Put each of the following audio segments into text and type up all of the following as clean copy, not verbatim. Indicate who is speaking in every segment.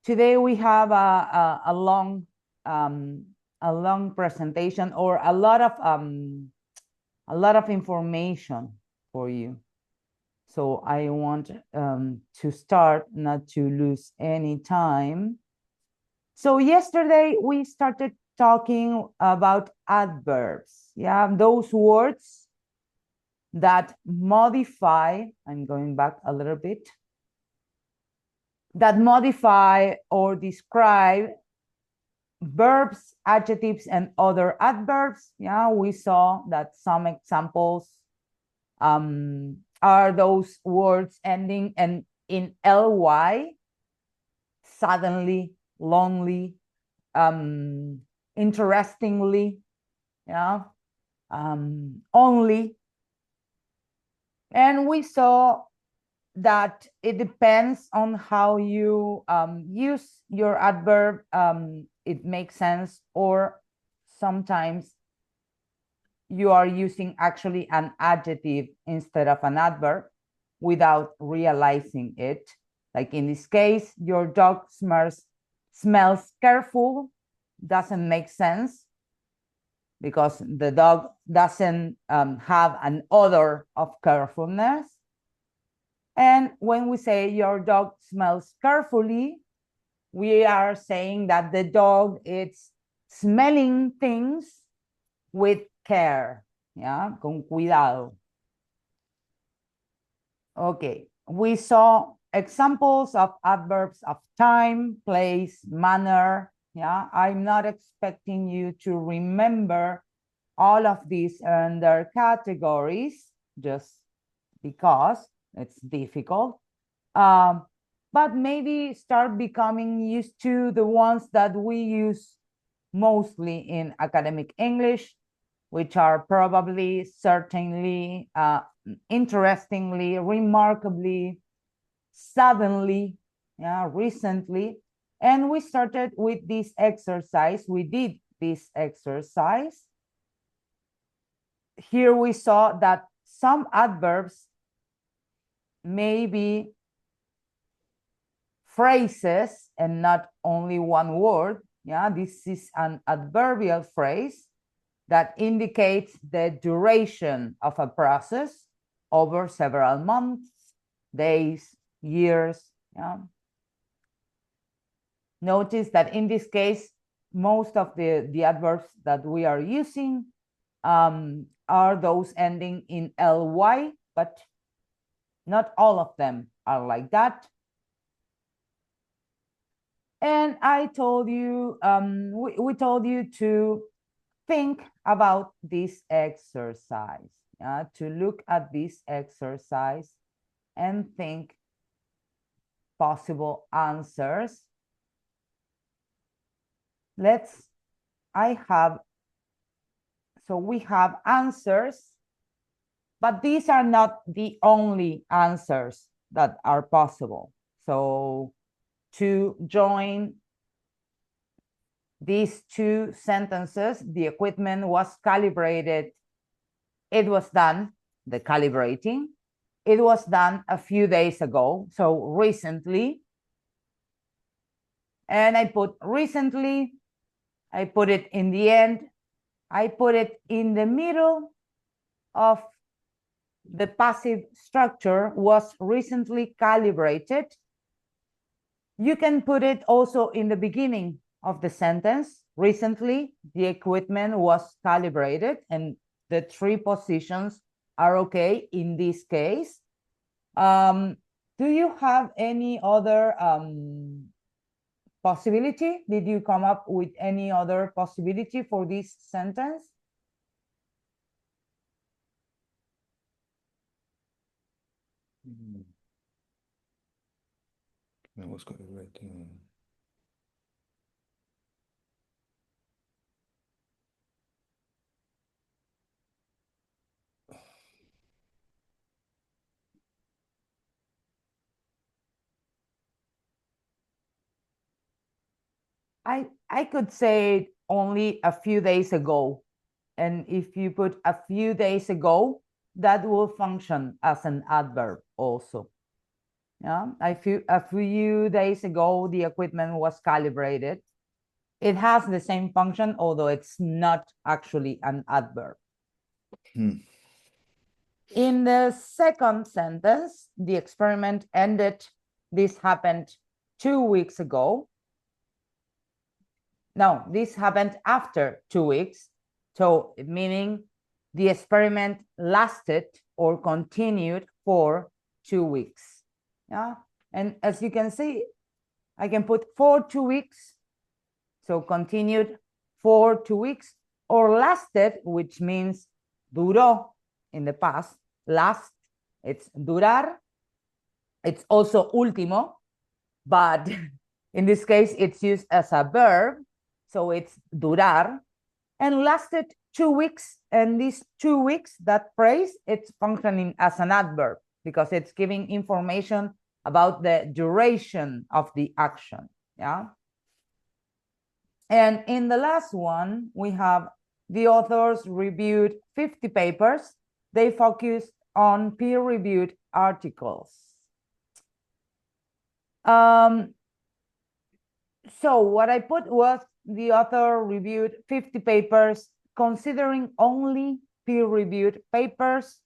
Speaker 1: Today we have a long presentation, or a lot of information for you. So I want to start, not to lose any time. So yesterday we started talking about adverbs. Yeah, those words that modify, I'm going back a little bit, that modify or describe verbs, adjectives, and other adverbs. Yeah, we saw that some examples are those words ending in ly, suddenly, lonely, interestingly, yeah, only. And we saw that it depends on how you use your adverb. It makes sense, or sometimes you are using actually an adjective instead of an adverb without realizing it. Like in this case, your dog smells careful, doesn't make sense because the dog doesn't have an odor of carefulness. And when we say your dog smells carefully, we are saying that the dog is smelling things with care, yeah, con cuidado. Okay, we saw examples of adverbs of time, place, manner. Yeah, I'm not expecting you to remember all of these and their categories just because it's difficult. But maybe start becoming used to the ones that we use mostly in academic English, which are probably, certainly, interestingly, remarkably, suddenly, yeah, recently. And we started with this exercise. We did this exercise. Here we saw that some adverbs may be phrases and not only one word. Yeah, this is an adverbial phrase that indicates the duration of a process over several months, days, years. Yeah. Notice that in this case, most of the adverbs that we are using are those ending in ly, but not all of them are like that. And I told you, we told you to think about this exercise, to look at this exercise and think possible answers. So we have answers, but these are not the only answers that are possible. So to join these two sentences, the equipment was calibrated. It was done, the calibrating. It was done a few days ago, so recently. And I put recently, I put it in the end, I put it in the middle of the passive structure, was recently calibrated. You can put it also in the beginning of the sentence. Recently, the equipment was calibrated, and the three positions are okay in this case. Do you have any other possibility? Did you come up with any other possibility for this sentence?
Speaker 2: I was going to write.
Speaker 1: I could say only a few days ago. And if you put a few days ago, that will function as an adverb also. Yeah, a few days ago, the equipment was calibrated. It has the same function, although it's not actually an adverb. In the second sentence, the experiment ended. This happened 2 weeks ago. No, this happened after 2 weeks. So meaning the experiment lasted or continued for 2 weeks. Yeah. And as you can see, I can put for 2 weeks. So continued for 2 weeks, or lasted, which means duró in the past. Last, it's durar. It's also último, but in this case, it's used as a verb. So it's durar, and lasted 2 weeks. And these 2 weeks, that phrase, it's functioning as an adverb because it's giving information about the duration of the action. Yeah. And in the last one, we have the authors reviewed 50 papers. They focused on peer-reviewed articles. So what I put was the author reviewed 50 papers, considering only peer-reviewed papers.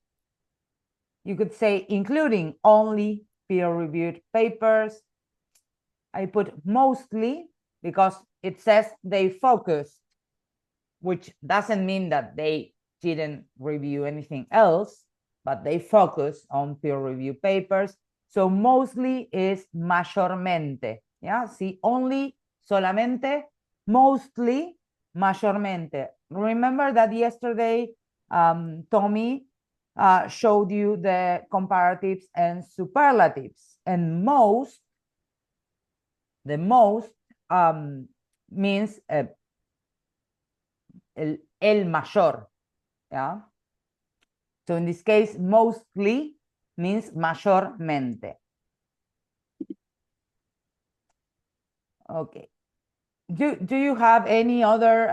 Speaker 1: You could say including only peer-reviewed papers. I put mostly because it says they focused, which doesn't mean that they didn't review anything else, but they focus on peer-reviewed papers. So mostly is mayormente. Yeah, see, only, solamente, mostly, mayormente. Remember that yesterday, Tommy showed you the comparatives and superlatives, and most, the most means el mayor. Yeah. So in this case, mostly means mayormente. Okay. Do you have any other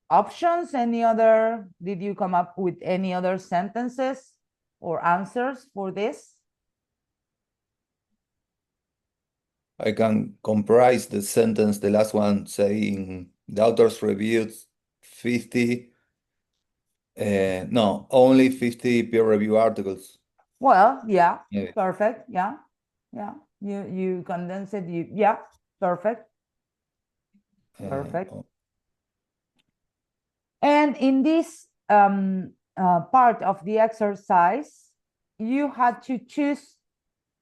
Speaker 1: options? Did you come up with any other sentences or answers for this?
Speaker 2: I can comprise the sentence, the last one saying the authors reviewed 50, no, only 50 peer review articles.
Speaker 1: Well, yeah,
Speaker 2: Maybe.
Speaker 1: perfect. Yeah, yeah. You condense it. Yeah, perfect. Perfect. And in this part of the exercise, you had to choose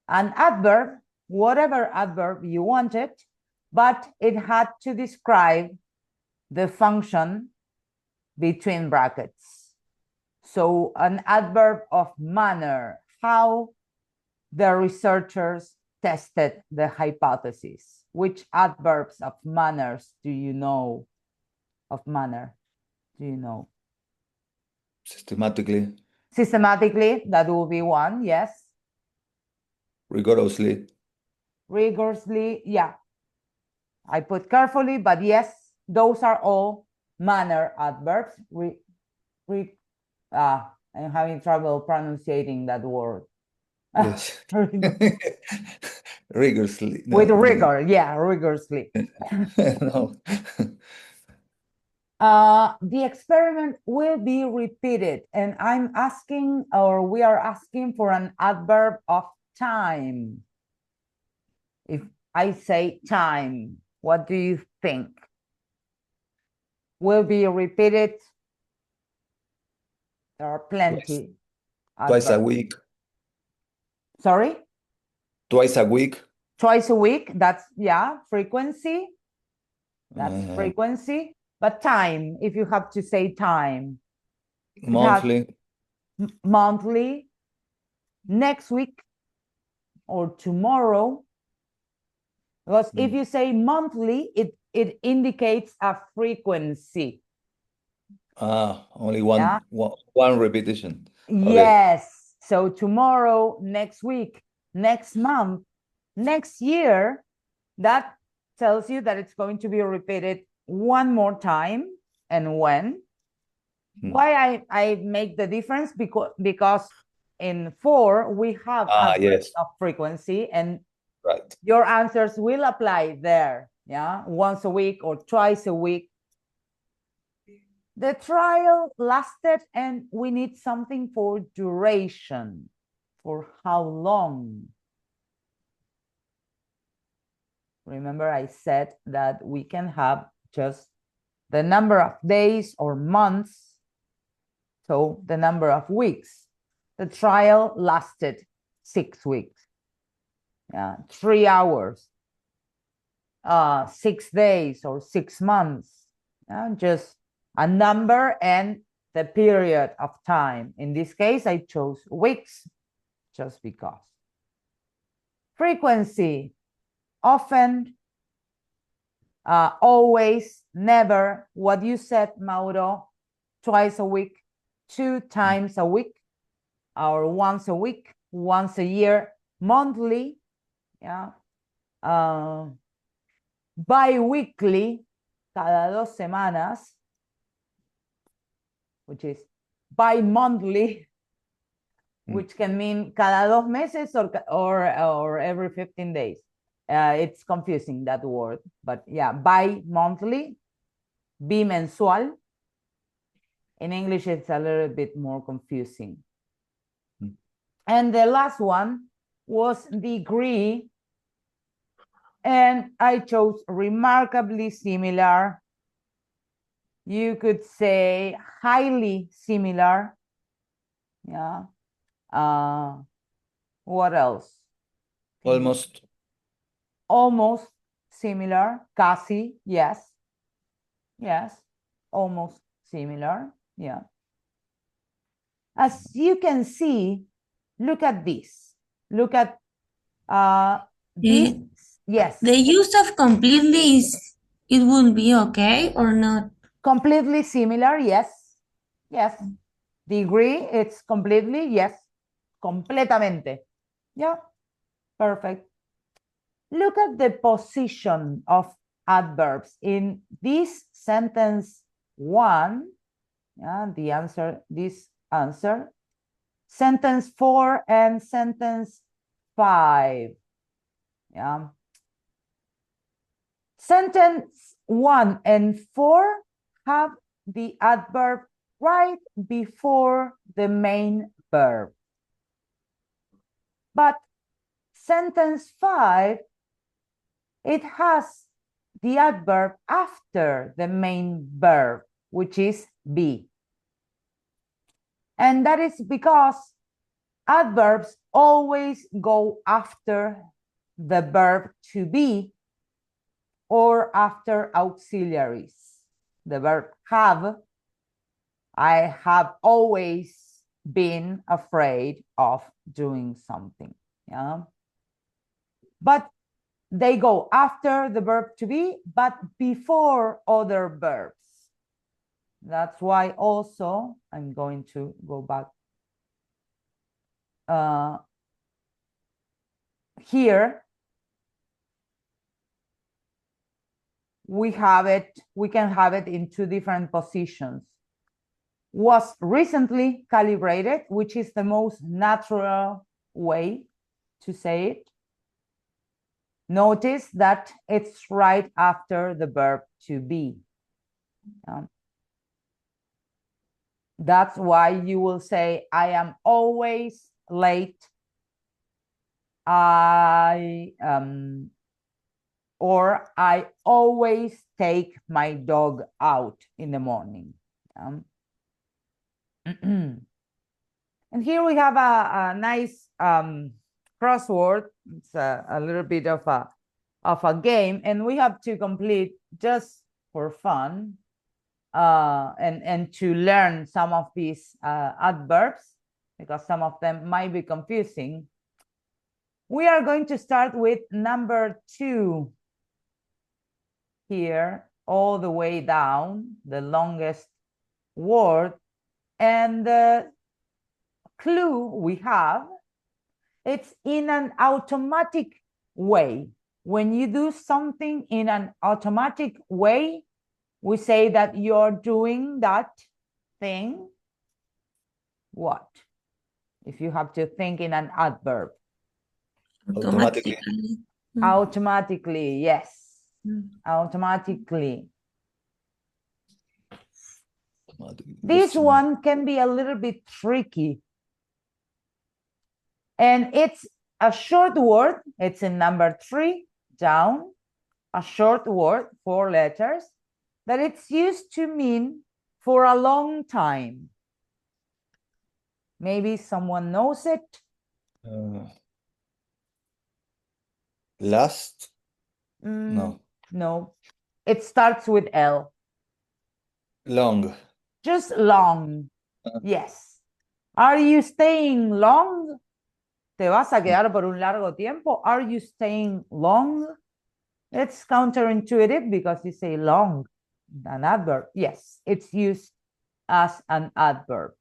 Speaker 1: an adverb, whatever adverb you wanted, but it had to describe the function between brackets. So an adverb of manner, how the researchers tested the hypothesis. Which adverbs of manners do you know? Of manner, do you know?
Speaker 2: Systematically.
Speaker 1: Systematically, that will be one, yes.
Speaker 2: Rigorously.
Speaker 1: Rigorously, yeah. I put carefully, but yes, those are all manner adverbs. I'm having trouble pronouncing that word.
Speaker 2: Yes. Rigorously. No,
Speaker 1: With rigor, yeah, rigorously.
Speaker 2: no.
Speaker 1: The experiment will be repeated, and I'm asking, or we are asking for an adverb of time. If I say time, what do you think? Will be repeated? There are plenty.
Speaker 2: Twice a week.
Speaker 1: Sorry?
Speaker 2: Twice a week.
Speaker 1: Twice a week, that's, yeah, frequency. That's frequency. But time, if you have to say time.
Speaker 2: Monthly.
Speaker 1: Monthly, next week, or tomorrow. Because if you say monthly, it indicates a frequency.
Speaker 2: Only one, one repetition.
Speaker 1: Okay. Yes. So tomorrow, next week, next month, next year, that tells you that it's going to be repeated one more time. And when? Why I make the difference? Because in 4, we have adverbs
Speaker 2: yes,
Speaker 1: of frequency, and
Speaker 2: right.
Speaker 1: your answers will apply there. Yeah, once a week or twice a week. The trial lasted, and we need something for duration. For how long? Remember, I said that we can have just the number of days or months, so the number of weeks. The trial lasted 6 weeks. 3 hours, 6 days, or 6 months. Just a number and the period of time. In this case, I chose weeks just because. Frequency, often, always, never. What you said, Mauro, twice a week, 2 times a week, or once a week, once a year, monthly, yeah. Bi-weekly, cada 2 semanas, which is bi-monthly, which can mean cada 2 meses or every 15 days. It's confusing, that word, but yeah, bi-monthly, bimensual. In English, it's a little bit more confusing. And the last one was degree, and I chose remarkably similar. You could say highly similar. Yeah. What else?
Speaker 2: Almost.
Speaker 1: Almost similar. Casi, yes. Yes. Almost similar. Yeah. As you can see, look at this. Look at this. Yes.
Speaker 3: The use of completely it would be okay or not?
Speaker 1: Completely similar, yes. Yes. Degree, it's completely, yes. Completamente. Yeah. Perfect. Look at the position of adverbs in this sentence 1. Yeah, the answer, this answer. Sentence 4 and sentence 5. Yeah. Sentence 1 and 4 have the adverb right before the main verb. But sentence 5, it has the adverb after the main verb, which is be. And that is because adverbs always go after the verb to be or after auxiliaries. The verb have, I have always been afraid of doing something. Yeah. But they go after the verb to be, but before other verbs. That's why also I'm going to go back here. We can have it in 2 different positions. Was recently calibrated, which is the most natural way to say it. Notice that it's right after the verb to be. That's why you will say, I am always late. Or I always take my dog out in the morning. And here we have a nice crossword. It's a little bit of a game, and we have to complete just for fun and to learn some of these adverbs, because some of them might be confusing. We are going to start with number 2 here, all the way down, the longest word. And the clue we have, it's in an automatic way. When you do something in an automatic way, we say that you're doing that thing. What? If you have to think in an adverb.
Speaker 2: Automatically.
Speaker 1: Automatically, yes.
Speaker 3: Mm.
Speaker 1: Automatically.
Speaker 2: Automatically.
Speaker 1: This one can be a little bit tricky. And it's a short word. It's in number 3 down. A short word, 4 letters, that it's used to mean for a long time. Maybe someone knows it.
Speaker 2: Last? No.
Speaker 1: No. It starts with L.
Speaker 2: Long.
Speaker 1: Just long. Yes. Are you staying long? ¿Te vas a quedar por un largo tiempo? Are you staying long? It's counterintuitive because you say long, an adverb. Yes, it's used as an adverb.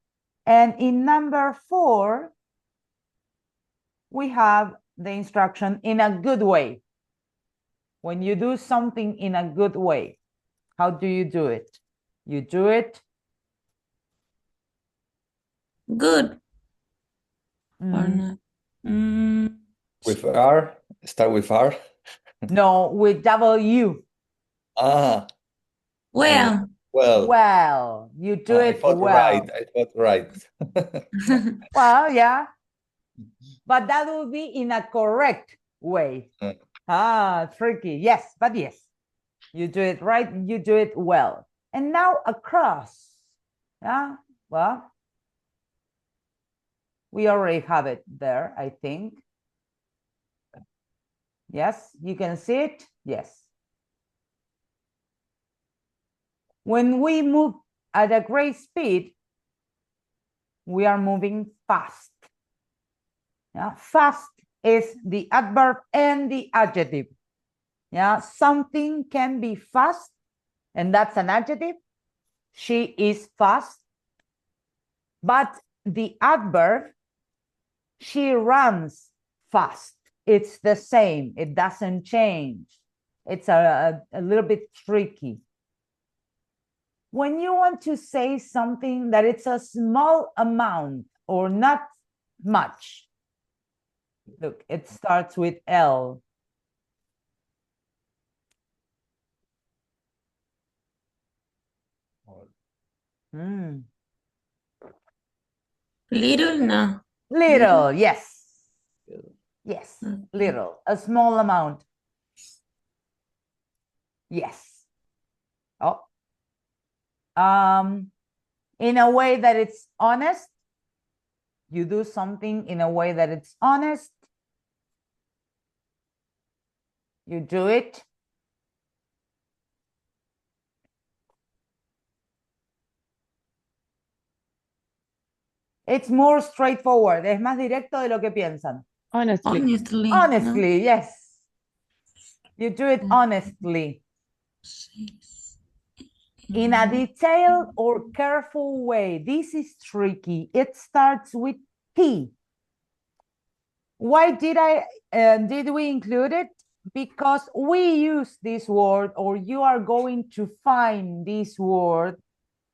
Speaker 1: And in number 4, we have the instruction in a good way. When you do something in a good way, how do you do it? You do it
Speaker 3: Good or not?
Speaker 2: With R? Start with R?
Speaker 1: No, with W.
Speaker 2: Ah.
Speaker 3: Well.
Speaker 1: Well, you do
Speaker 2: I
Speaker 1: it
Speaker 2: thought
Speaker 1: well.
Speaker 2: right. I thought right.
Speaker 1: Well, yeah. But that would be in a correct way. Tricky. Yes, but yes. You do it right, you do it well. And now across. Yeah, well, we already have it there, I think. Yes, you can see it. Yes. When we move at a great speed, we are moving fast. Yeah, fast is the adverb and the adjective. Yeah, something can be fast, and that's an adjective. She is fast. But the adverb, she runs fast. It's the same. It doesn't change. It's a little bit tricky. When you want to say something that it's a small amount or not much, look, it starts with L.
Speaker 3: Little, no.
Speaker 1: Little, yes. Yes,
Speaker 3: Okay.
Speaker 1: little, a small amount. Yes. Oh. In a way that it's honest. You do something in a way that it's honest. You do it. It's more straightforward. Es más directo de lo que piensan.
Speaker 4: Honestly.
Speaker 1: Honestly, yes. You do it honestly. In a detailed or careful way. This is tricky. It starts with T. Why did we include it? Because we use this word, or you are going to find this word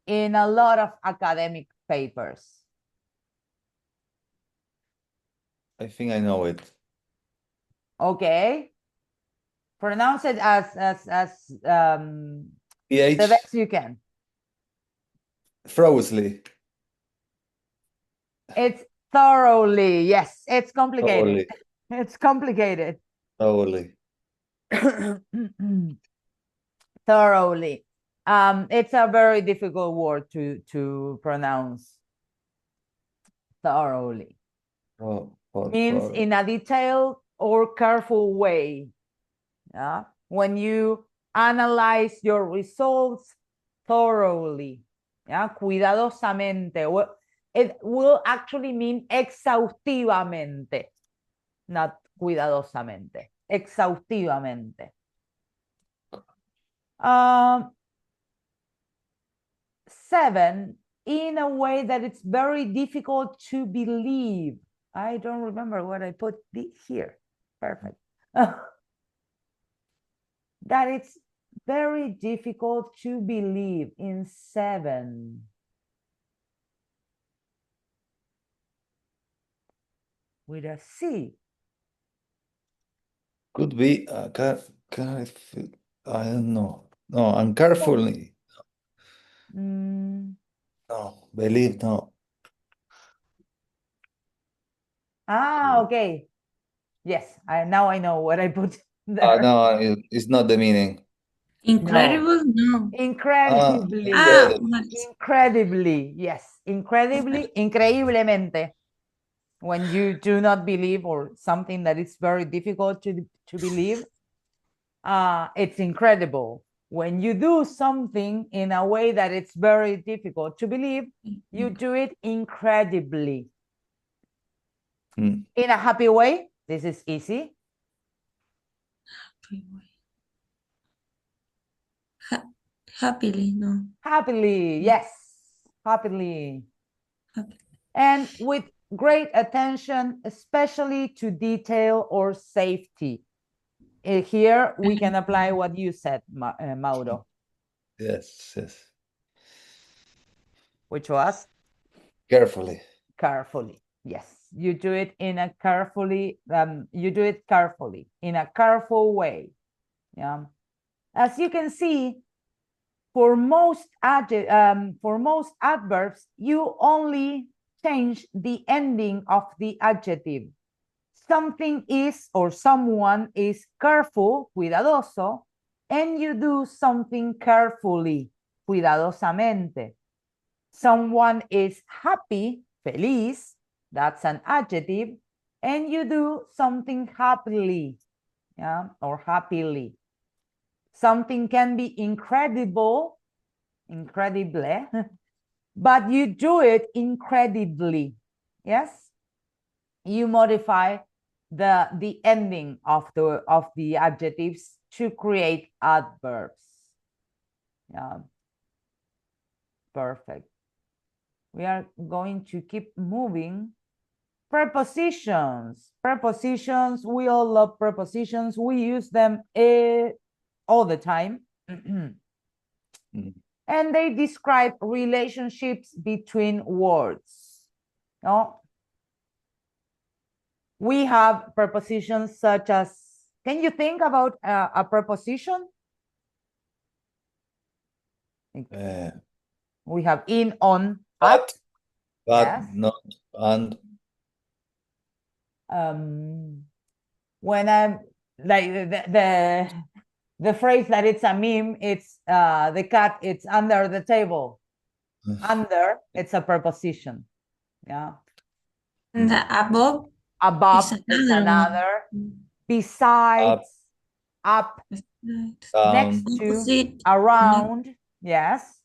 Speaker 1: in a lot of academic papers.
Speaker 2: I think I know it.
Speaker 1: Okay. Pronounce it as
Speaker 2: PH.
Speaker 1: the best you can.
Speaker 2: Frosley.
Speaker 1: It's thoroughly. Yes, it's complicated.
Speaker 2: Thoroughly.
Speaker 1: It's complicated.
Speaker 2: Thoroughly.
Speaker 1: Thoroughly. It's a very difficult word to pronounce. Thoroughly. Means in a detailed or careful way. Yeah. When you analyze your results thoroughly. Yeah. Cuidadosamente. It will actually mean exhaustivamente. Not cuidadosamente. Exhaustivamente. 7, in a way that it's very difficult to believe. I don't remember what I put here. Perfect. That it's very difficult to believe in 7. with a C.
Speaker 2: Could be careful. I don't know. No, and carefully.
Speaker 1: Mm,
Speaker 2: No, believe no.
Speaker 1: okay. Yes, now I know what I put
Speaker 2: Ah,
Speaker 1: there.
Speaker 2: no, it's not the meaning.
Speaker 3: Incredible? No.
Speaker 1: Incredibly.
Speaker 2: Incredible.
Speaker 3: What?
Speaker 1: Incredibly. Yes. Incredibly. Increíblemente. When you do not believe or something that is very difficult to believe, it's incredible. When you do something in a way that it's very difficult to believe, you do it incredibly.
Speaker 2: Mm.
Speaker 1: In a happy way, this is easy.
Speaker 3: Happily, no.
Speaker 1: Happily, yes, happily.
Speaker 3: Happy.
Speaker 1: And with great attention, especially to detail or safety. Here we can apply what you said, Mauro.
Speaker 2: Yes, yes.
Speaker 1: Which was?
Speaker 2: Carefully.
Speaker 1: Carefully. Yes, you do it in a carefully, you do it carefully, in a careful way. Yeah. As you can see, for most adverbs, you only change the ending of the adjective. Something is or someone is careful, cuidadoso, and you do something carefully, cuidadosamente. Someone is happy, feliz, that's an adjective, and you do something happily, yeah, or happily. Something can be incredible, incredible, but you do it incredibly. Yes, you modify the ending of the adjectives to create adverbs. Yeah, perfect. We are going to keep moving. Prepositions. Prepositions. We all love prepositions. We use them all the time. And they describe relationships between words. No? We have prepositions such as, can you think about a preposition? We have in, on, at. Yes.
Speaker 2: Not, and.
Speaker 1: When I'm like the phrase that it's a meme, it's the cat, it's under the table. Under, it's a preposition. Yeah.
Speaker 3: And the above
Speaker 1: Above,
Speaker 3: is
Speaker 1: it's another.
Speaker 3: one.
Speaker 1: Besides, up,
Speaker 2: Down.
Speaker 1: next to,
Speaker 3: Opposite.
Speaker 1: around. Yes.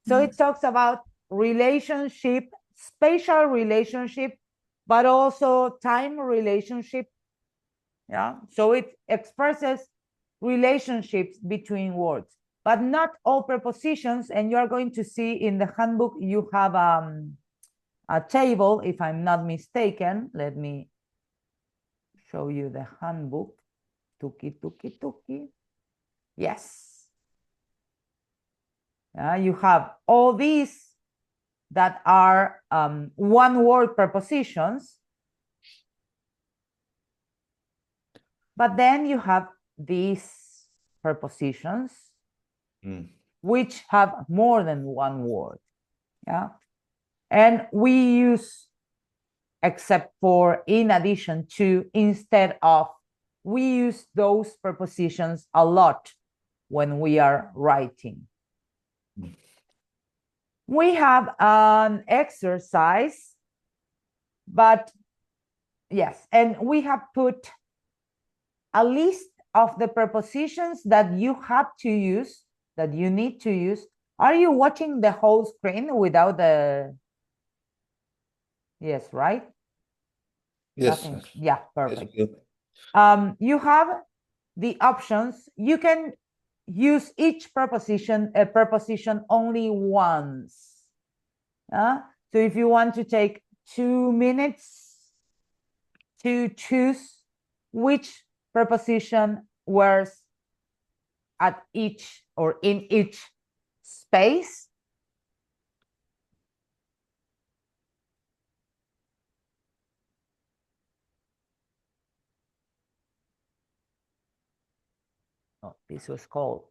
Speaker 1: So it talks about relationship, spatial relationship, but also time relationship. Yeah. So it expresses relationships between words, but not all prepositions. And you're going to see in the handbook, you have a table, if I'm not mistaken. Let me show you the handbook. Tuki. Yes. You have all these that are one-word prepositions. But then you have these prepositions which have more than one word. Yeah. And we use except for, in addition to, instead of, we use those prepositions a lot when we are writing. We have an exercise, but yes, and we have put a list of the prepositions that you have to use, that you need to use. Are you watching the whole screen without the... Yes, right?
Speaker 2: Yes.
Speaker 1: Nothing. Yeah, perfect.
Speaker 2: Yes.
Speaker 1: You have the options. You can use each preposition, a preposition only once. So if you want to take 2 minutes to choose which preposition works at each or in each space, Oh, this was cold.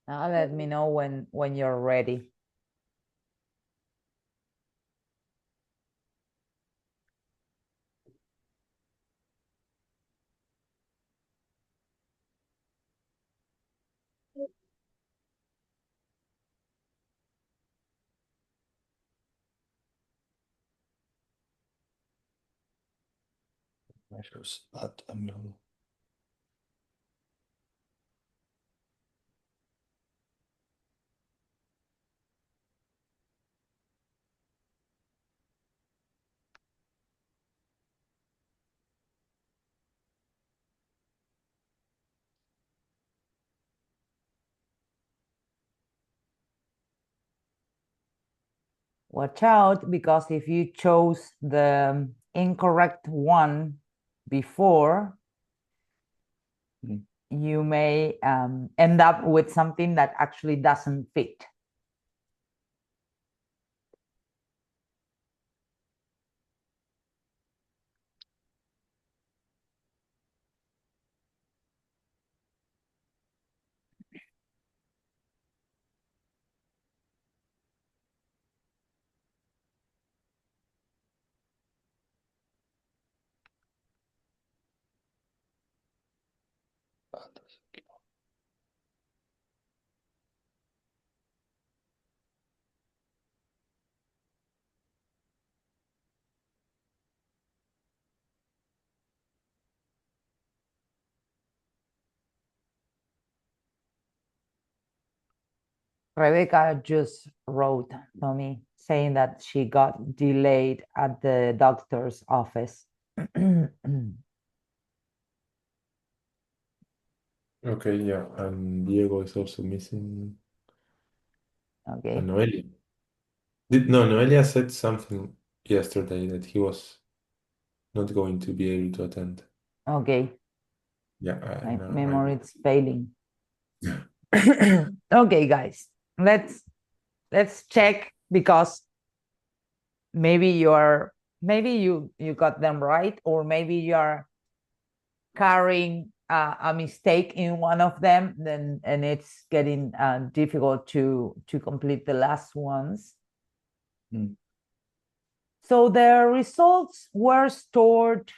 Speaker 1: Now let me know when you're ready.
Speaker 2: Measures at angle.
Speaker 1: Watch out, because if you chose the incorrect one before, you may end up with something that actually doesn't fit. Rebecca just wrote to me saying that she got delayed at the doctor's office.
Speaker 4: Okay, yeah, and Diego is also missing.
Speaker 1: Okay.
Speaker 4: And Noelia. Noelia said something yesterday that he was not going to be able to attend.
Speaker 1: Okay.
Speaker 4: Yeah,
Speaker 1: My
Speaker 4: no,
Speaker 1: memory is failing. Okay, guys, let's check, because maybe you got them right, or maybe you're carrying a mistake in one of them, and it's getting difficult to complete the last ones. So the results were stored.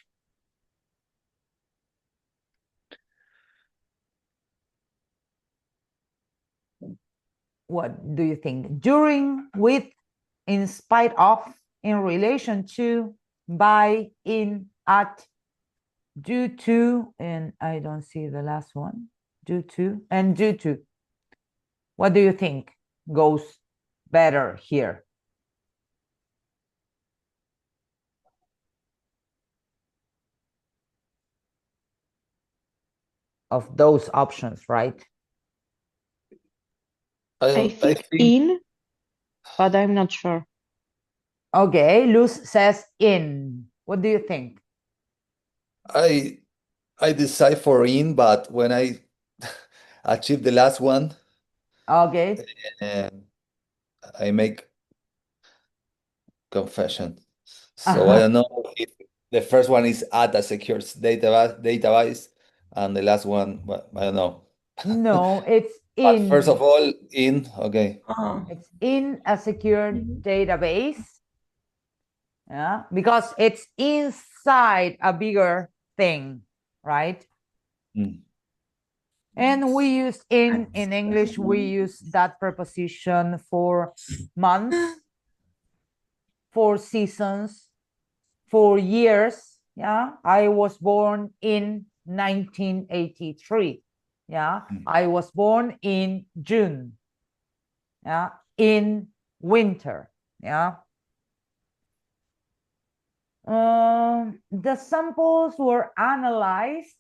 Speaker 1: What do you think? During, with, in spite of, in relation to, by, in, at, due to, and I don't see the last one, due to, and due to. What do you think goes better here? Of those options, right?
Speaker 5: I think in, but I'm not sure.
Speaker 1: Okay, Luz says in. What do you think?
Speaker 2: I decide for in, but when I achieve the last one,
Speaker 1: Okay.
Speaker 2: I make confession. So I don't know if the first one is at a secure database, and the last one, well, I don't know.
Speaker 1: No, it's
Speaker 2: But first of
Speaker 1: in.
Speaker 2: all, in, okay.
Speaker 3: Oh.
Speaker 1: It's in a secure database. Yeah, because it's inside a bigger thing, right?
Speaker 2: Mm.
Speaker 1: And we use in English, we use that preposition for months, for seasons, for years. Yeah, I was born in 1983. Yeah, I was born in June. Yeah, in winter. Yeah. The samples were analyzed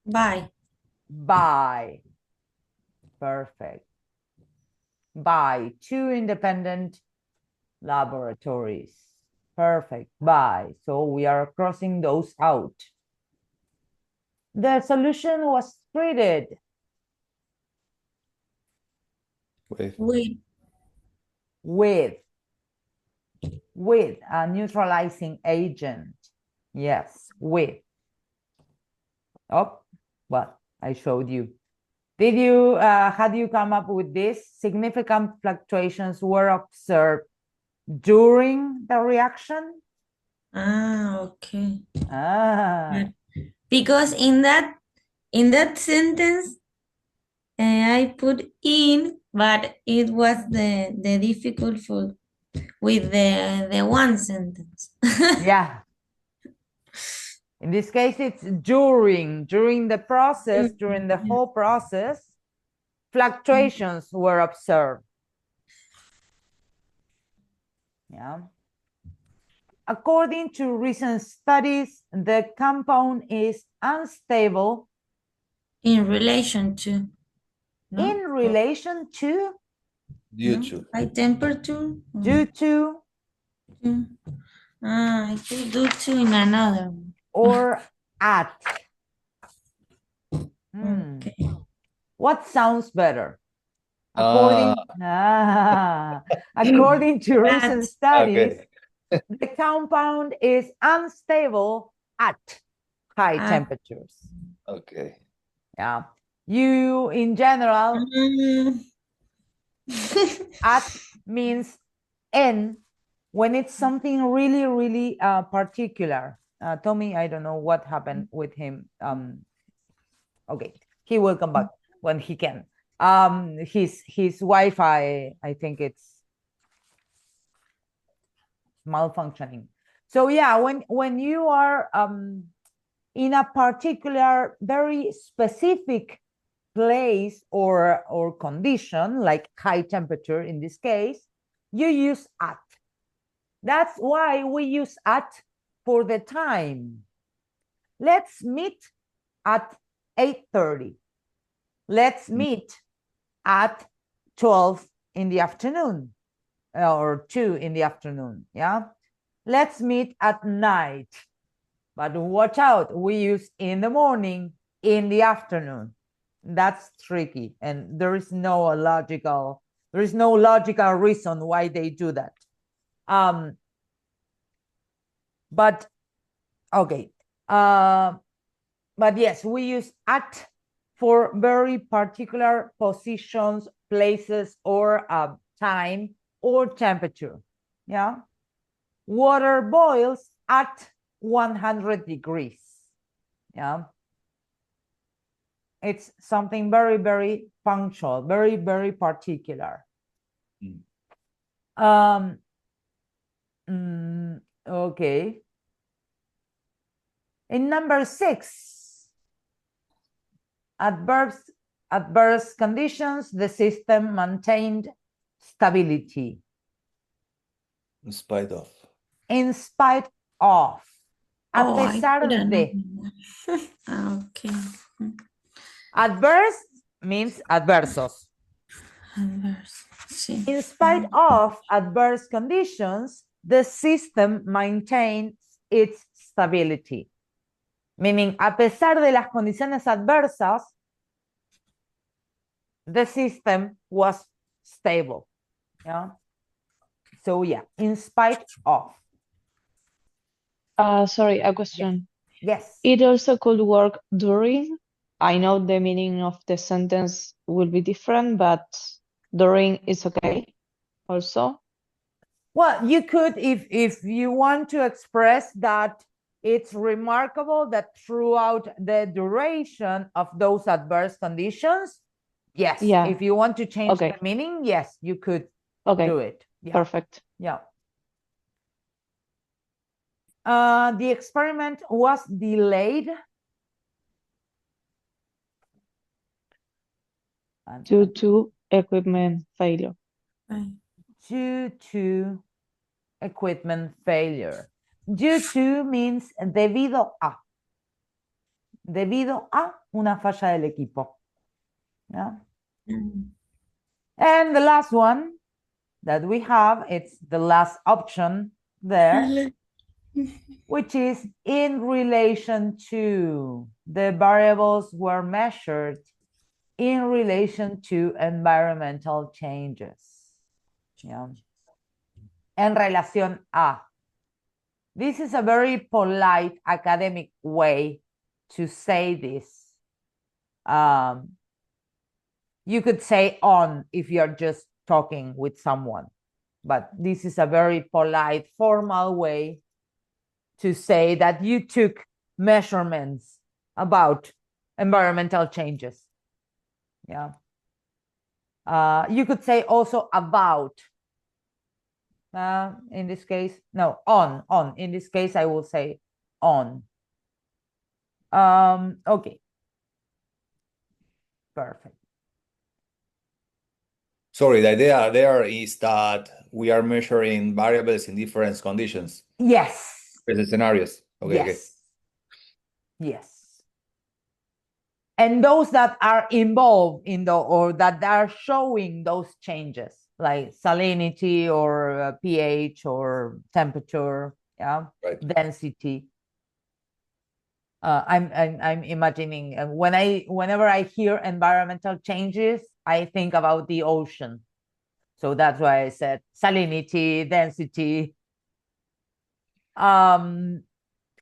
Speaker 3: Bye.
Speaker 1: by, perfect, by 2 independent laboratories. Perfect, by. So we are crossing those out. The solution was treated
Speaker 2: With
Speaker 3: With
Speaker 1: with a neutralizing agent. Yes, with. Oh, well, I showed you. Did you, had you come up with this? Significant fluctuations were observed during the reaction?
Speaker 3: okay.
Speaker 1: Ah,
Speaker 3: Because in that sentence, I put in, but it was the difficult for with the one sentence.
Speaker 1: yeah. In this case, it's during the process, during the whole process, fluctuations were observed. Yeah. According to recent studies, the compound is unstable
Speaker 3: In relation to. No?
Speaker 1: in relation to,
Speaker 2: due
Speaker 3: No?
Speaker 2: to.
Speaker 3: High temperature.
Speaker 1: due to,
Speaker 3: I could do two in another one.
Speaker 1: or at.
Speaker 3: Okay.
Speaker 1: What sounds better? According, according to recent
Speaker 3: At.
Speaker 1: studies,
Speaker 2: Okay.
Speaker 1: the compound is unstable at high
Speaker 3: At.
Speaker 1: temperatures.
Speaker 2: Okay.
Speaker 1: Yeah. You, in general, at means in when it's something really, really particular. Tommy, I don't know what happened with him. Okay, he will come back when he can. His Wi-Fi, I think it's malfunctioning. So yeah, when you are in a particular, very specific place or condition, like high temperature in this case, you use at. That's why we use at for the time. Let's meet at 8:30. Let's meet at 12 in the afternoon or 2 in the afternoon. Yeah. Let's meet at night. But watch out, we use in the morning, in the afternoon. That's tricky. And there is no logical reason why they do that. But okay. But yes, we use at for very particular positions, places, or time or temperature. Yeah. Water boils at 100 degrees. Yeah. It's something very, very punctual, very, very particular. Okay. In number 6, adverse conditions, the system maintained stability.
Speaker 2: In spite of.
Speaker 1: In spite of. A
Speaker 3: I
Speaker 1: pesar
Speaker 3: didn't
Speaker 1: de.
Speaker 3: know. Okay.
Speaker 1: Adverse means adversos.
Speaker 3: Adverse. Sí.
Speaker 1: In spite of adverse conditions, the system maintains its stability. Meaning, a pesar de las condiciones adversas, the system was stable. Yeah. So yeah, in spite of.
Speaker 5: Sorry, a question.
Speaker 1: Yes.
Speaker 5: It also could work during. I know the meaning of the sentence will be different, but during is okay also.
Speaker 1: Well, you could, if you want to express that it's remarkable that throughout the duration of those adverse conditions, yes.
Speaker 5: Yeah.
Speaker 1: If you want to change
Speaker 5: Okay.
Speaker 1: the meaning, yes, you could
Speaker 5: Okay.
Speaker 1: do it. Yeah.
Speaker 5: Perfect.
Speaker 1: Yeah. The experiment was delayed.
Speaker 5: Due to equipment failure.
Speaker 1: Due to equipment failure. Due to means debido a. Debido a una falla del equipo. Yeah. And the last one that we have, it's the last option there, which is in relation to. The variables were measured in relation to environmental changes. Yeah. En relación a. This is a very polite academic way to say this. You could say on if you're just talking with someone, but this is a very polite, formal way to say that you took measurements about environmental changes. Yeah. You could say also about. In this case, no, on. In this case, I will say on. Okay. Perfect.
Speaker 2: Sorry, the idea there is that we are measuring variables in different conditions,
Speaker 1: Yes.
Speaker 2: different scenarios. Okay, okay.
Speaker 1: Yes. Yes. And those that are involved in or that are showing those changes, like salinity or pH or temperature, yeah,
Speaker 2: Right.
Speaker 1: density. I'm imagining whenever I hear environmental changes, I think about the ocean. So that's why I said salinity, density.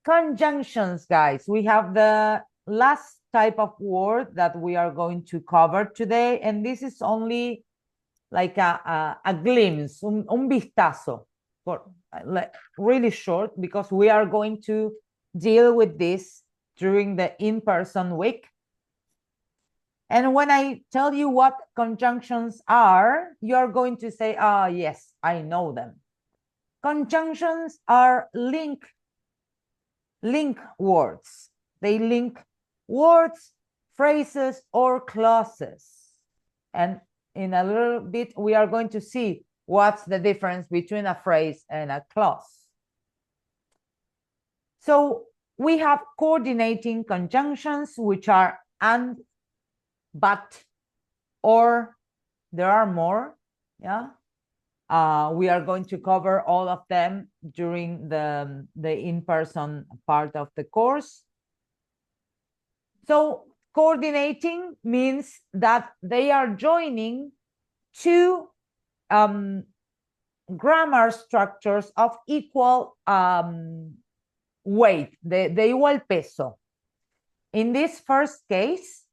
Speaker 1: Conjunctions, guys. We have the last type of word that we are going to cover today, and this is only like a glimpse, un vistazo, for really short, because we are going to deal with this during the in-person week. And when I tell you what conjunctions are, you're going to say, ah, yes, I know them. Conjunctions are link words. They link words, phrases, or clauses. And in a little bit, we are going to see what's the difference between a phrase and a clause. So we have coordinating conjunctions, which are and, but, or. There are more. Yeah. We are going to cover all of them during the in-person part of the course. So coordinating means that they are joining two grammar structures of equal weight, de igual peso. In this first case,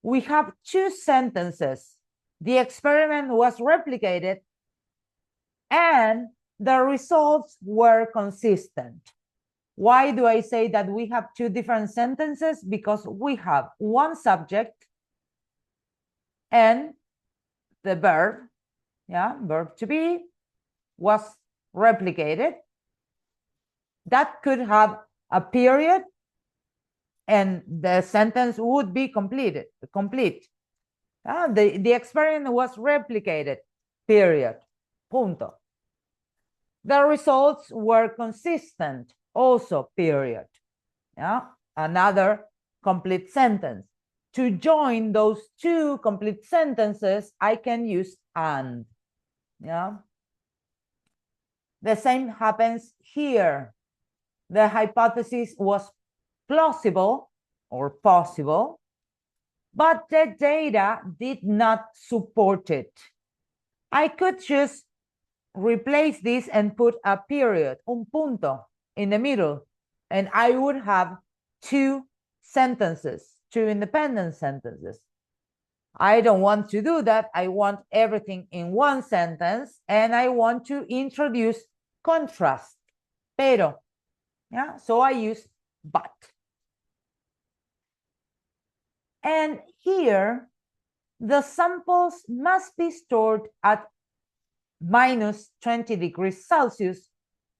Speaker 1: we have two sentences. The experiment was replicated and the results were consistent. Why do I say that we have two different sentences? Because we have one subject and the verb, yeah, verb to be, was replicated. That could have a period and the sentence would be complete. The experiment was replicated, period, punto. The results were consistent, also, period. Yeah, another complete sentence. To join those two complete sentences, I can use and. Yeah. The same happens here. The hypothesis was plausible or possible, but the data did not support it. I could just replace this and put a period, un punto, in the middle, and I would have two sentences, two independent sentences. I don't want to do that. I want everything in one sentence, and I want to introduce contrast, pero. Yeah, so I use but. And here, the samples must be stored at minus 20 degrees Celsius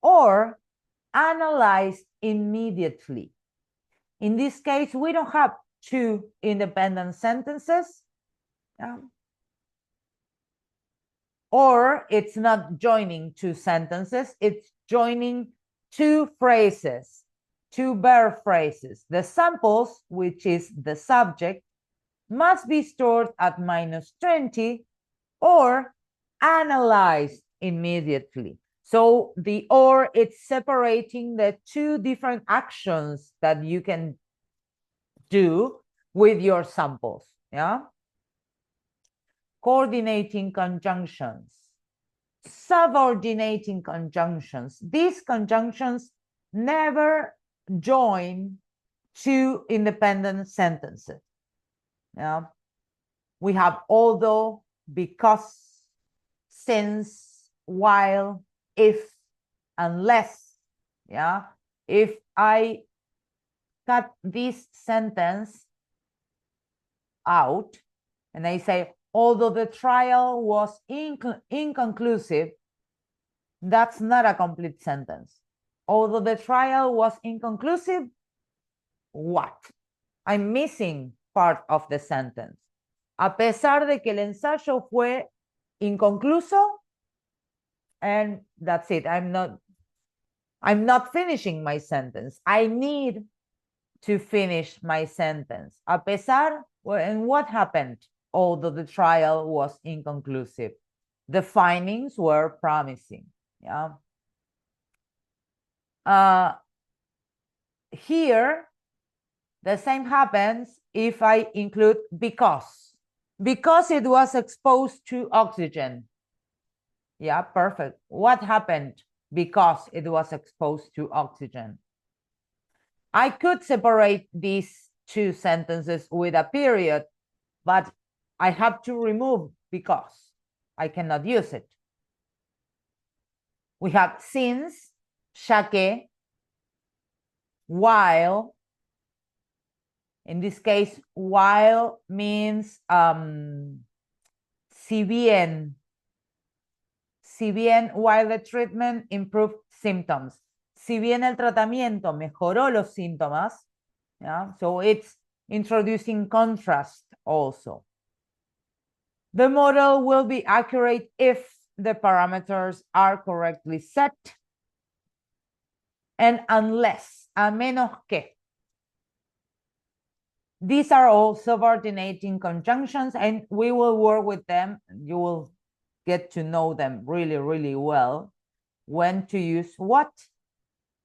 Speaker 1: or analyzed immediately. In this case, we don't have two independent sentences. Yeah. Or it's not joining two sentences, it's joining two phrases, two verb phrases. The samples, which is the subject, must be stored at minus 20 or analyzed immediately. So the or, it's separating the two different actions that you can do with your samples. Yeah. Coordinating conjunctions, subordinating conjunctions. These conjunctions never join two independent sentences. Yeah. We have although, because, since, while, if, unless. Yeah. If I cut this sentence out and I say, although the trial was inconclusive, that's not a complete sentence. Although the trial was inconclusive, what? I'm missing part of the sentence. A pesar de que el ensayo fue inconcluso, and that's it. I'm not finishing my sentence. I need to finish my sentence. A pesar, and what happened? Although the trial was inconclusive, the findings were promising. Yeah. Here, the same happens if I include because it was exposed to oxygen. Yeah, perfect. What happened because it was exposed to oxygen? I could separate these two sentences with a period, but I have to remove because. I cannot use it. We have since, ya que, while. In this case, while means si bien, while the treatment improved symptoms. Si bien el tratamiento mejoró los síntomas, yeah, so it's introducing contrast also. The model will be accurate if the parameters are correctly set, and unless, a menos que. These are all subordinating conjunctions, and we will work with them. You will get to know them really, really well, when to use what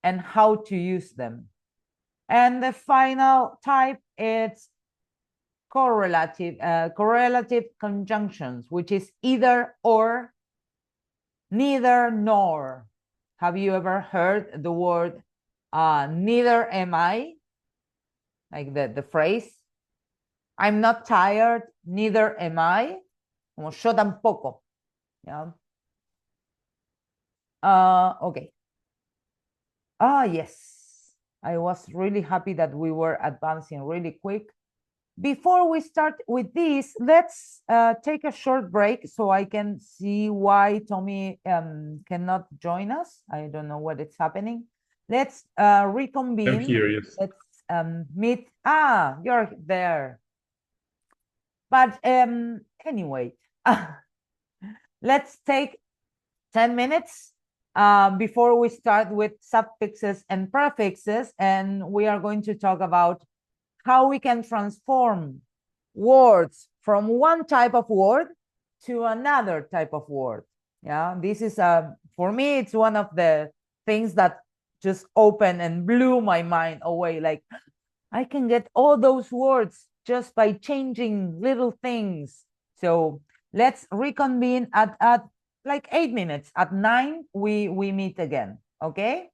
Speaker 1: and how to use them. And the final type is correlative conjunctions, which is either or, neither nor. Have you ever heard the word neither am I? Like the phrase, I'm not tired, neither am I. Como yo tampoco. Yeah. Okay. Yes. I was really happy that we were advancing really quick. Before we start with this, let's take a short break so I can see why Tommy cannot join us. I don't know what is happening. Let's reconvene.
Speaker 4: I'm here, yes.
Speaker 1: Let's meet. You're there. But anyway, let's take 10 minutes before we start with suffixes and prefixes, and we are going to talk about how we can transform words from one type of word to another type of word. Yeah, this is for me, it's one of the things that just opened and blew my mind away. Like, I can get all those words just by changing little things. So let's reconvene at like 8 minutes. At 9, we meet again. Okay?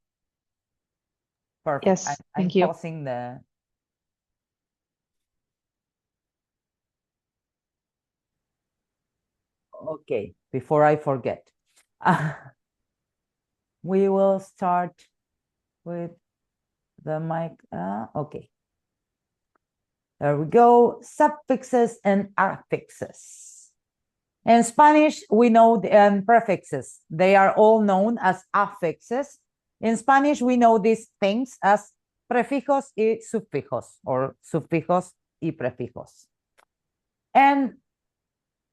Speaker 1: Perfect.
Speaker 5: Yes,
Speaker 1: I'm
Speaker 5: thank you.
Speaker 1: pausing the. Okay, before I forget. We will start with the mic. Okay. There we go. Suffixes and affixes. In Spanish, we know the prefixes. They are all known as affixes. In Spanish, we know these things as prefijos y sufijos, or sufijos y prefijos. And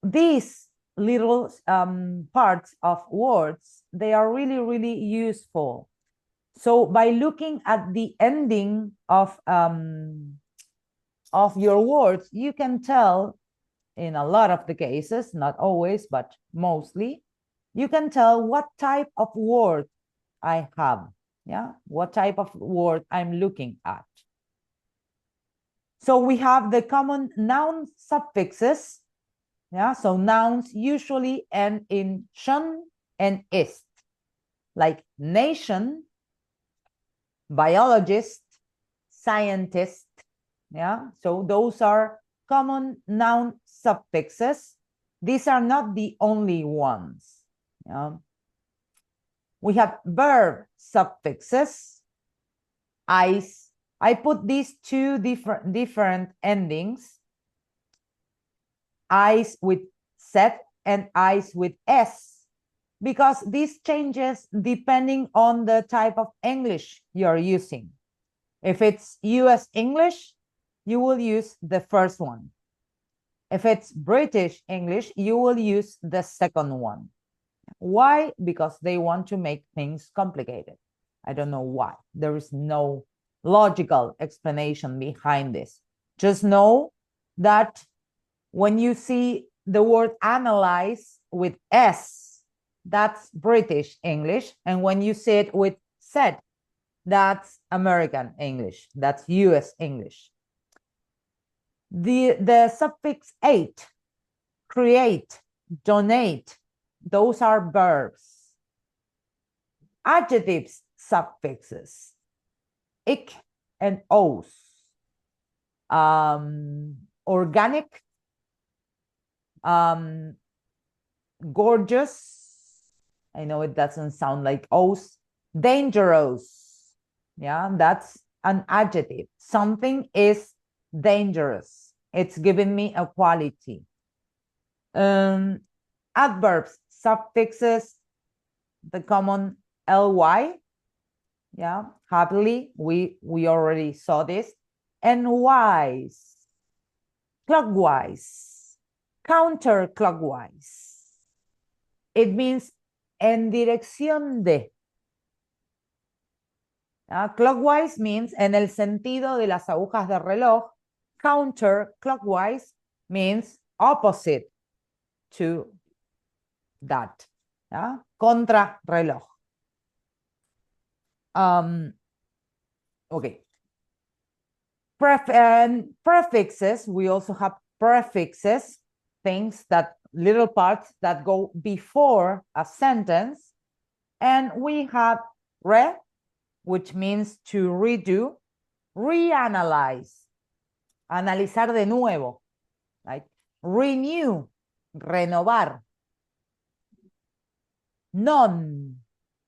Speaker 1: these little parts of words, they are really, really useful. So by looking at the ending of your words, you can tell, in a lot of the cases, not always, but mostly, you can tell what type of word I have. Yeah, what type of word I'm looking at. So we have the common noun suffixes. Yeah, so nouns usually end in shun and ist, like nation, biologist, scientist. Yeah, so those are common noun suffixes. These are not the only ones. Yeah. We have verb suffixes. Ice. I put these two different endings. Ice with Z and ice with S, because this changes depending on the type of English you're using. If it's US English, you will use the first one. If it's British English, you will use the second one. Why? Because they want to make things complicated. I don't know why. There is no logical explanation behind this. Just know that when you see the word analyze with S, that's British English. And when you see it with Z, that's American English. That's US English. The suffix ate, create, donate, those are verbs. Adjectives suffixes, ik and os. Organic, gorgeous. I know it doesn't sound like os. Dangerous. Yeah, that's an adjective. Something is dangerous. It's giving me a quality. Adverbs, suffixes, the common ly. Yeah, happily, we already saw this. And wise, clockwise, counterclockwise. It means en dirección de. Clockwise means en el sentido de las agujas de reloj. Counterclockwise means opposite to that. Contra reloj. Okay. Prefixes, we also have prefixes, things that, little parts that go before a sentence. And we have re, which means to redo, reanalyze, analizar de nuevo, right? Renew, renovar. Non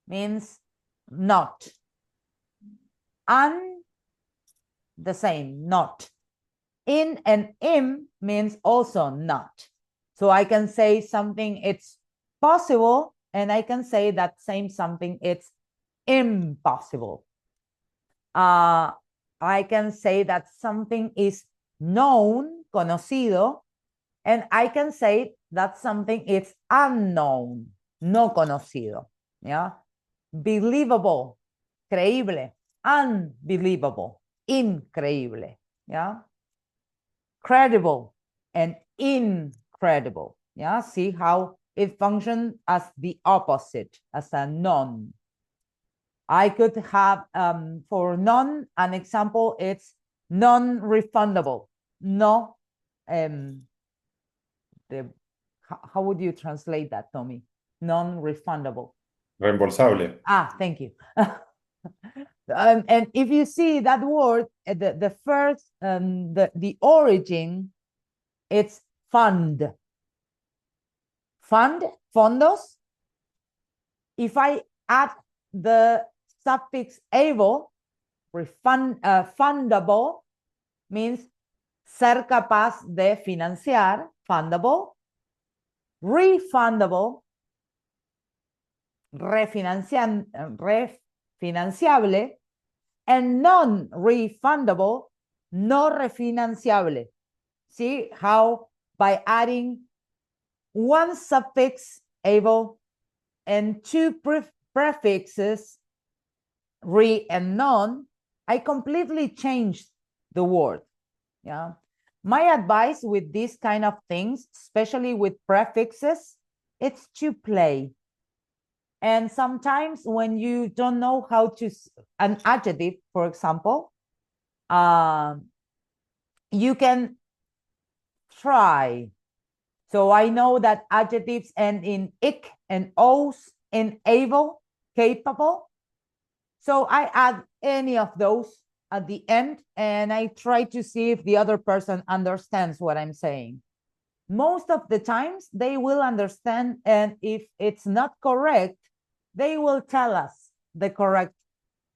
Speaker 1: means not. An, the same, not. In and im means also not. So I can say something it's possible, and I can say that same something it's impossible. I can say that something is known, conocido, and I can say that something is unknown, no conocido. Yeah. Believable, creíble. Unbelievable, increíble. Yeah. Credible and incredible. Yeah. See how it functions as the opposite, as a non. I could have, for non, an example, it's non-refundable. No, how would you translate that, Tommy? Non-refundable.
Speaker 4: Reembolsable.
Speaker 1: Ah, thank you. And if you see that word, the first, the origin, it's fund. Fund, fondos. If I add the suffix able, fundable means ser capaz de financiar, fundable, refundable, refinanciable, and non-refundable, no refinanciable. See how by adding one suffix able and two prefixes re and non, I completely changed the word. Yeah. My advice with these kind of things, especially with prefixes, it's to play. And sometimes when you don't know how to, an adjective, for example, you can try. So I know that adjectives end in ic and os in able, capable. So I add any of those at the end and I try to see if the other person understands what I'm saying. Most of the times they will understand, and if it's not correct, they will tell us the correct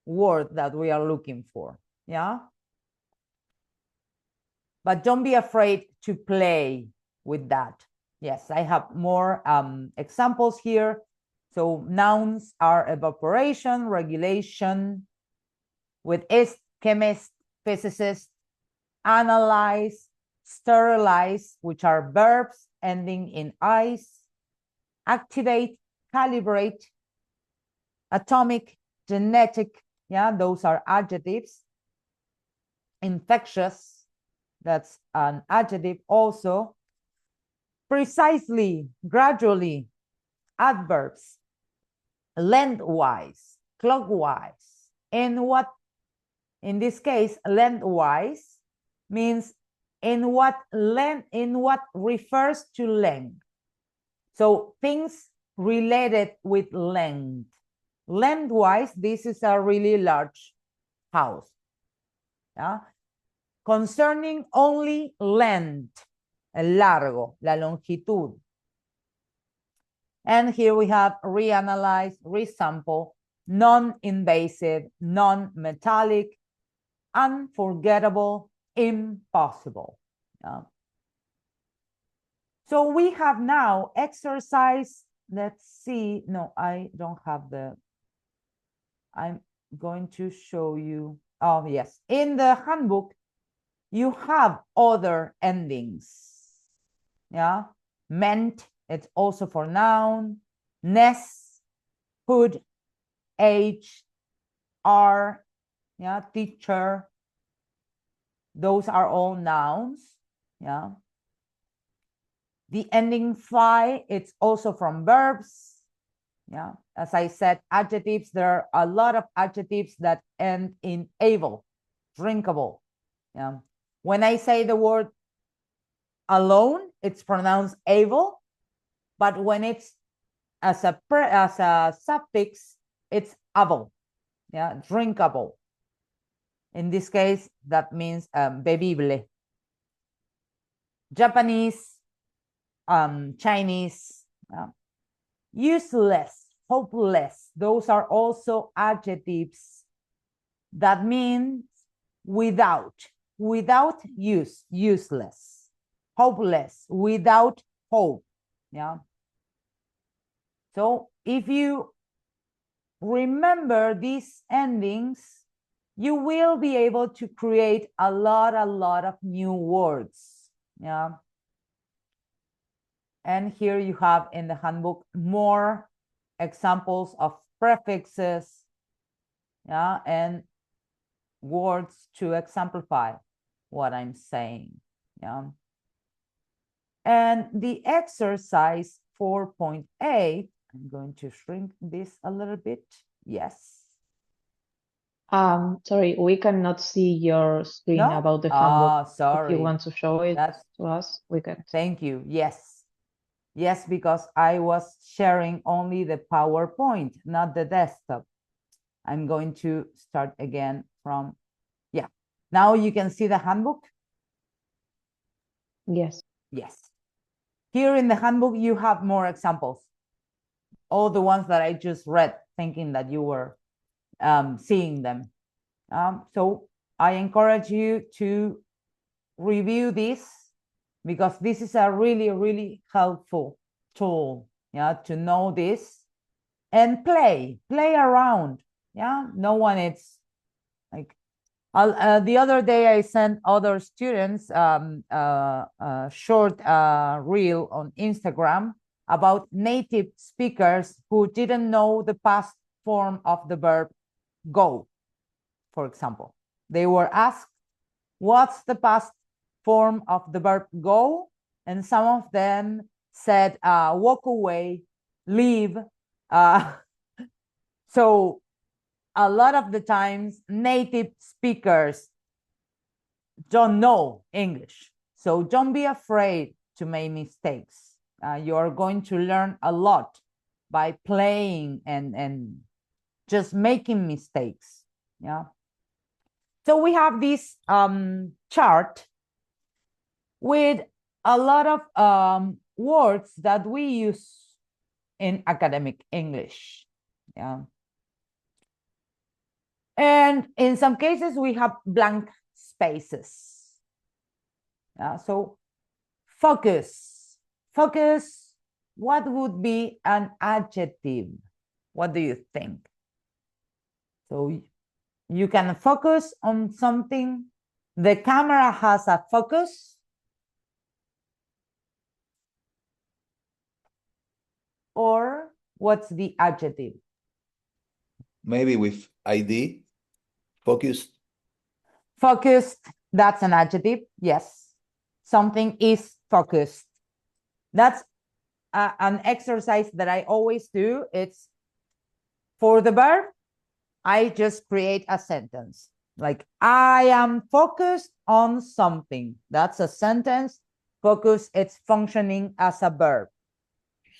Speaker 1: word that we are looking for. Yeah. But don't be afraid to play with that. Yes, I have more examples here. So nouns are evaporation, regulation, with ist, chemist, physicist, analyze, sterilize, which are verbs ending in ice, activate, calibrate, atomic, genetic, yeah, those are adjectives. Infectious, that's an adjective also. Precisely, gradually, adverbs, lengthwise, clockwise. And what, in this case, lengthwise means in what refers to length. So things related with length. Lengthwise, this is a really large house. Yeah? Concerning only length, el largo, la longitud. And here we have reanalyze, resample, non-invasive, non-metallic, unforgettable, impossible. Yeah. So we have now exercise. Let's see. No, I don't have the. I'm going to show you. Oh, yes. In the handbook, you have other endings. Yeah. Meant, it's also for noun. Ness, hood, age, are, yeah, teacher. Those are all nouns. Yeah. The ending phi, it's also from verbs. Yeah. As I said, adjectives, there are a lot of adjectives that end in able, drinkable. Yeah. When I say the word alone, it's pronounced able, but when it's as a suffix, it's able. Yeah, drinkable. In this case, that means bebible. Japanese, Chinese, useless, hopeless. Those are also adjectives that means without use, useless, hopeless, without hope. Yeah. So if you remember these endings, you will be able to create a lot of new words. Yeah. And here you have in the handbook more examples of prefixes, yeah, and words to exemplify what I'm saying. Yeah. And the exercise 4.8, I'm going to shrink this a little bit. Yes.
Speaker 5: Sorry, we cannot see your screen
Speaker 1: No?
Speaker 5: about the handbook. If
Speaker 1: Sorry.
Speaker 5: you want to show it
Speaker 1: That's
Speaker 5: to us, we can.
Speaker 1: Thank you. Yes. Yes, because I was sharing only the PowerPoint, not the desktop. I'm going to start again from, yeah. Now you can see the handbook?
Speaker 5: Yes.
Speaker 1: Yes. Here in the handbook, you have more examples. All the ones that I just read, thinking that you were seeing them. So I encourage you to review this because this is a really, really helpful tool, yeah, to know this and play around. Yeah, no one it's like the other day I sent other students short reel on Instagram about native speakers who didn't know the past form of the verb go, for example. They were asked, what's the past form of the verb go? And some of them said walk away, leave. So a lot of the times native speakers don't know English. So don't be afraid to make mistakes. You are going to learn a lot by playing and just making mistakes. Yeah. So we have this chart with a lot of words that we use in academic English. Yeah. And in some cases, we have blank spaces. Yeah. So focus. Focus. What would be an adjective? What do you think? So you can focus on something. The camera has a focus. Or what's the adjective?
Speaker 2: Maybe with ID, focused.
Speaker 1: Focused, that's an adjective, yes. Something is focused. That's an exercise that I always do. It's for the verb, I just create a sentence. Like, I am focused on something. That's a sentence. Focus, it's functioning as a verb.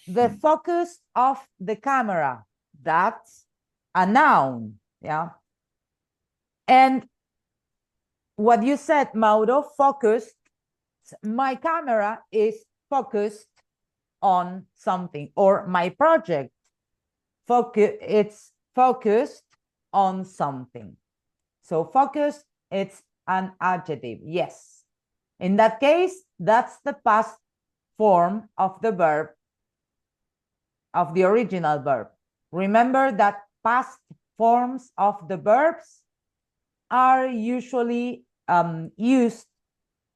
Speaker 1: The focus of the camera, that's a noun, yeah. And what you said, Mauro, focused, my camera is focused on something, or my project, it's focused on something. So focused, it's an adjective, yes. In that case, that's the past form of the verb, of the original verb. Remember that past forms of the verbs are usually used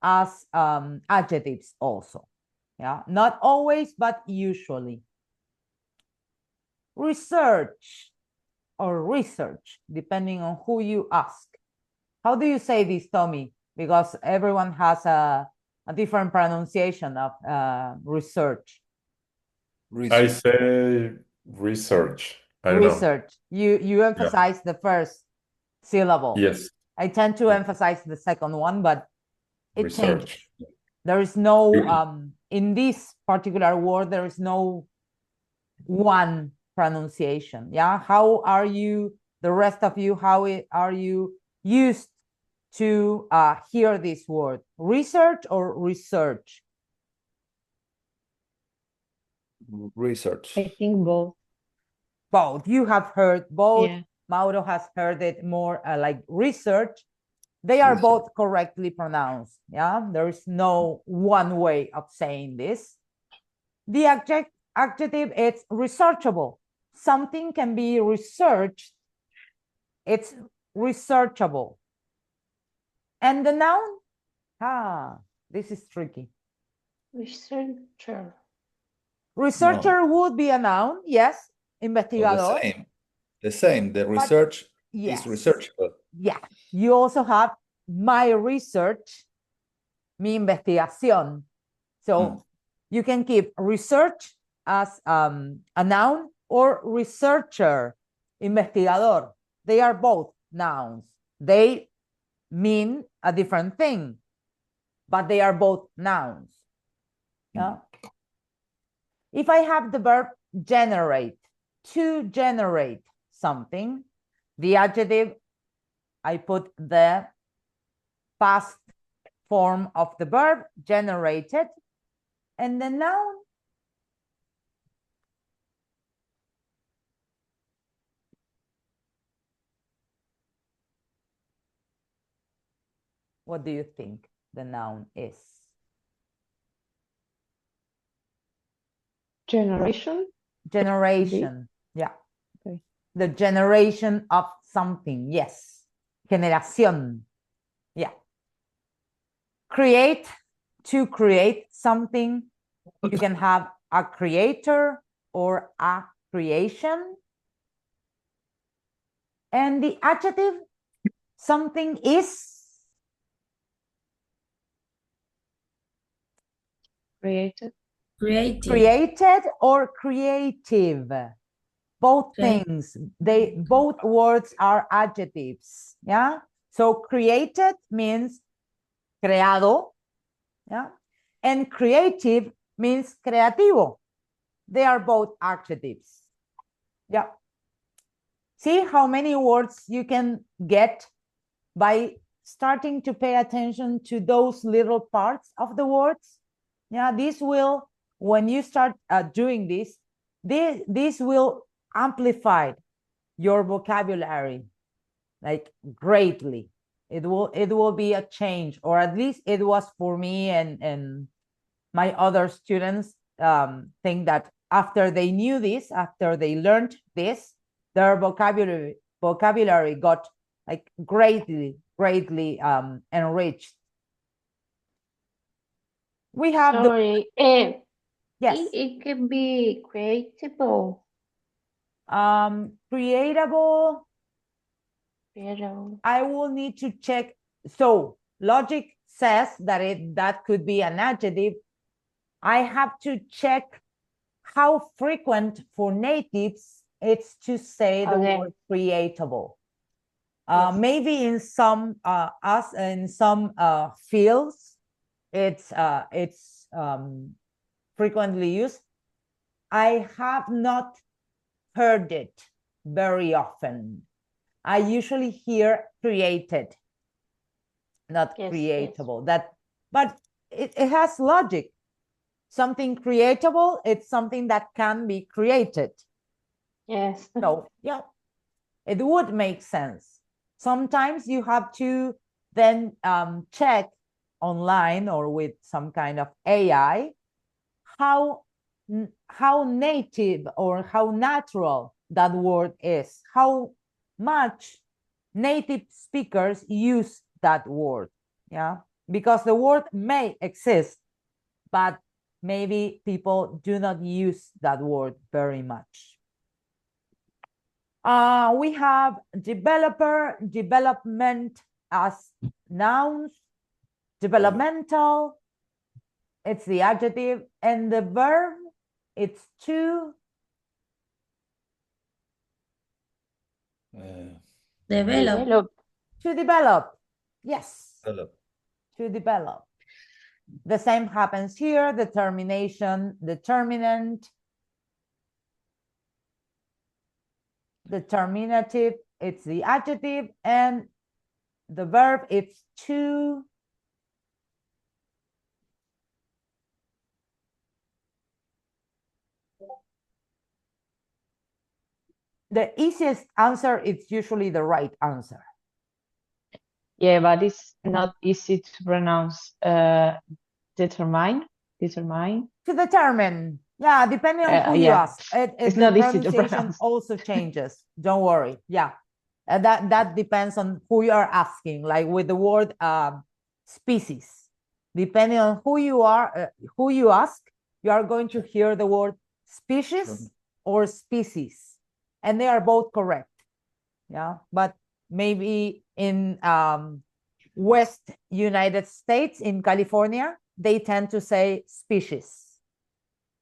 Speaker 1: as adjectives also. Yeah, not always, but usually. Research or research, depending on who you ask. How do you say this, Tommy? Because everyone has a different pronunciation of research.
Speaker 4: I say research. I don't know.
Speaker 1: Research. You emphasize the first syllable.
Speaker 4: Yes,
Speaker 1: I tend to emphasize the second one, but it changes.
Speaker 4: research.
Speaker 1: There is no
Speaker 4: You-
Speaker 1: in this particular word, there is no one pronunciation. Yeah. How are you, the rest of you, are you used to hear this word? Research or research?
Speaker 2: Research.
Speaker 5: I think both.
Speaker 1: Both. You have heard both.
Speaker 5: Yeah.
Speaker 1: Mauro has heard it more like research. They are
Speaker 2: Research.
Speaker 1: both correctly pronounced. Yeah, there is no one way of saying this. The adjective is researchable. Something can be researched. It's researchable. And the noun? This is tricky.
Speaker 5: Researcher.
Speaker 1: Researcher would be a noun, yes.
Speaker 2: Or
Speaker 1: Investigador.
Speaker 2: the same. The research
Speaker 1: yes.
Speaker 2: is researchable.
Speaker 1: Yeah. You also have my research, mi investigación. So you can keep research as a noun or researcher, investigador. They are both nouns. They mean a different thing, but they are both nouns. Yeah. If I have the verb generate, to generate something, the adjective, I put the past form of the verb, generated, and the noun, what do you think the noun is?
Speaker 5: Generation.
Speaker 1: Generation. Yeah.
Speaker 5: Okay.
Speaker 1: The generation of something. Yes. Generación. Yeah. Create, to create something. You can have a creator or a creation. And the adjective, something is
Speaker 5: Created.
Speaker 3: Creative.
Speaker 1: created or creative. Both
Speaker 3: Okay.
Speaker 1: things, both words are adjectives. Yeah. So created means creado. Yeah. And creative means creativo. They are both adjectives. Yeah. See how many words you can get by starting to pay attention to those little parts of the words. Yeah, this will, when you start doing this will amplify your vocabulary like greatly. It will be a change, or at least it was for me and my other students. Think that after they knew this, after they learned this, their vocabulary got like greatly enriched. We have the
Speaker 6: Sorry,
Speaker 1: yes,
Speaker 6: it can be creatable.
Speaker 1: creatable.
Speaker 6: Pero
Speaker 1: I will need to check. So logic says that that could be an adjective. I have to check how frequent for natives it's to say the
Speaker 6: Okay.
Speaker 1: word creatable.
Speaker 6: Yes.
Speaker 1: Maybe in some fields it's frequently used. I have not heard it very often. I usually hear created, not
Speaker 6: Yes,
Speaker 1: creatable. But it has logic. Something creatable, it's something that can be created.
Speaker 6: yes.
Speaker 1: So yeah, it would make sense. Sometimes you have to then check online or with some kind of AI how native or how natural that word is, how much native speakers use that word. Yeah, because the word may exist, but maybe people do not use that word very much. We have developer, development as nouns, developmental, it's the adjective, and the verb, it's to
Speaker 3: Develop.
Speaker 6: Develop.
Speaker 1: develop. Yes,
Speaker 2: Develop.
Speaker 1: to develop. The same happens here, the termination, determinant, determinative, it's the adjective, and the verb, it's to the easiest answer is usually the right answer.
Speaker 5: Yeah, but it's not easy to pronounce determine.
Speaker 1: To determine. Yeah, depending on who you
Speaker 5: Yeah.
Speaker 1: ask.
Speaker 5: It's
Speaker 1: The
Speaker 5: not easy to
Speaker 1: pronunciation
Speaker 5: pronounce.
Speaker 1: also changes. Don't worry. Yeah. That depends on who you are asking. Like with the word species. Depending on who you are, who you ask, you are going to hear the word species or species. And they are both correct. Yeah. But maybe in West United States, in California, they tend to say species.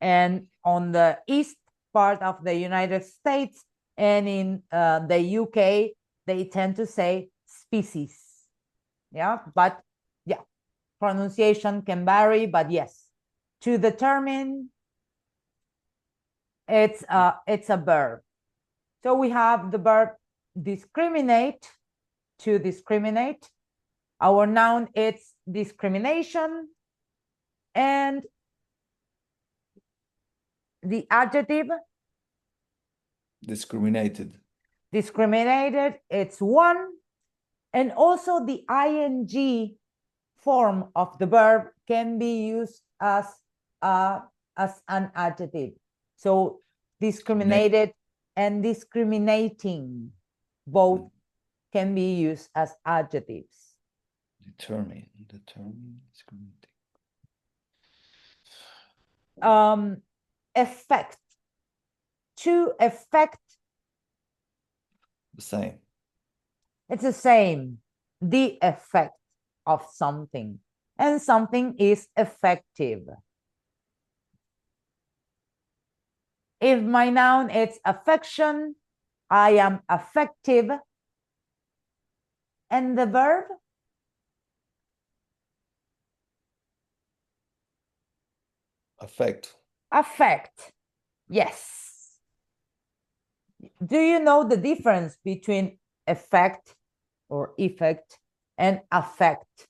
Speaker 1: And on the east part of the United States and in the UK, they tend to say species. Yeah, but yeah, pronunciation can vary, but yes, to determine, it's a verb. So we have the verb discriminate, to discriminate. Our noun is discrimination, and the adjective
Speaker 2: Discriminated.
Speaker 1: discriminated, it's one, and also the ing form of the verb can be used as an adjective. So discriminated and discriminating both can be used as adjectives.
Speaker 2: Determine, discriminating.
Speaker 1: Effect, to affect,
Speaker 2: The same.
Speaker 1: it's the same, the effect of something, and something is effective. If my noun is affection, I am affective. And the verb?
Speaker 2: Affect.
Speaker 1: Affect. Yes. Do you know the difference between effect or effect and affect?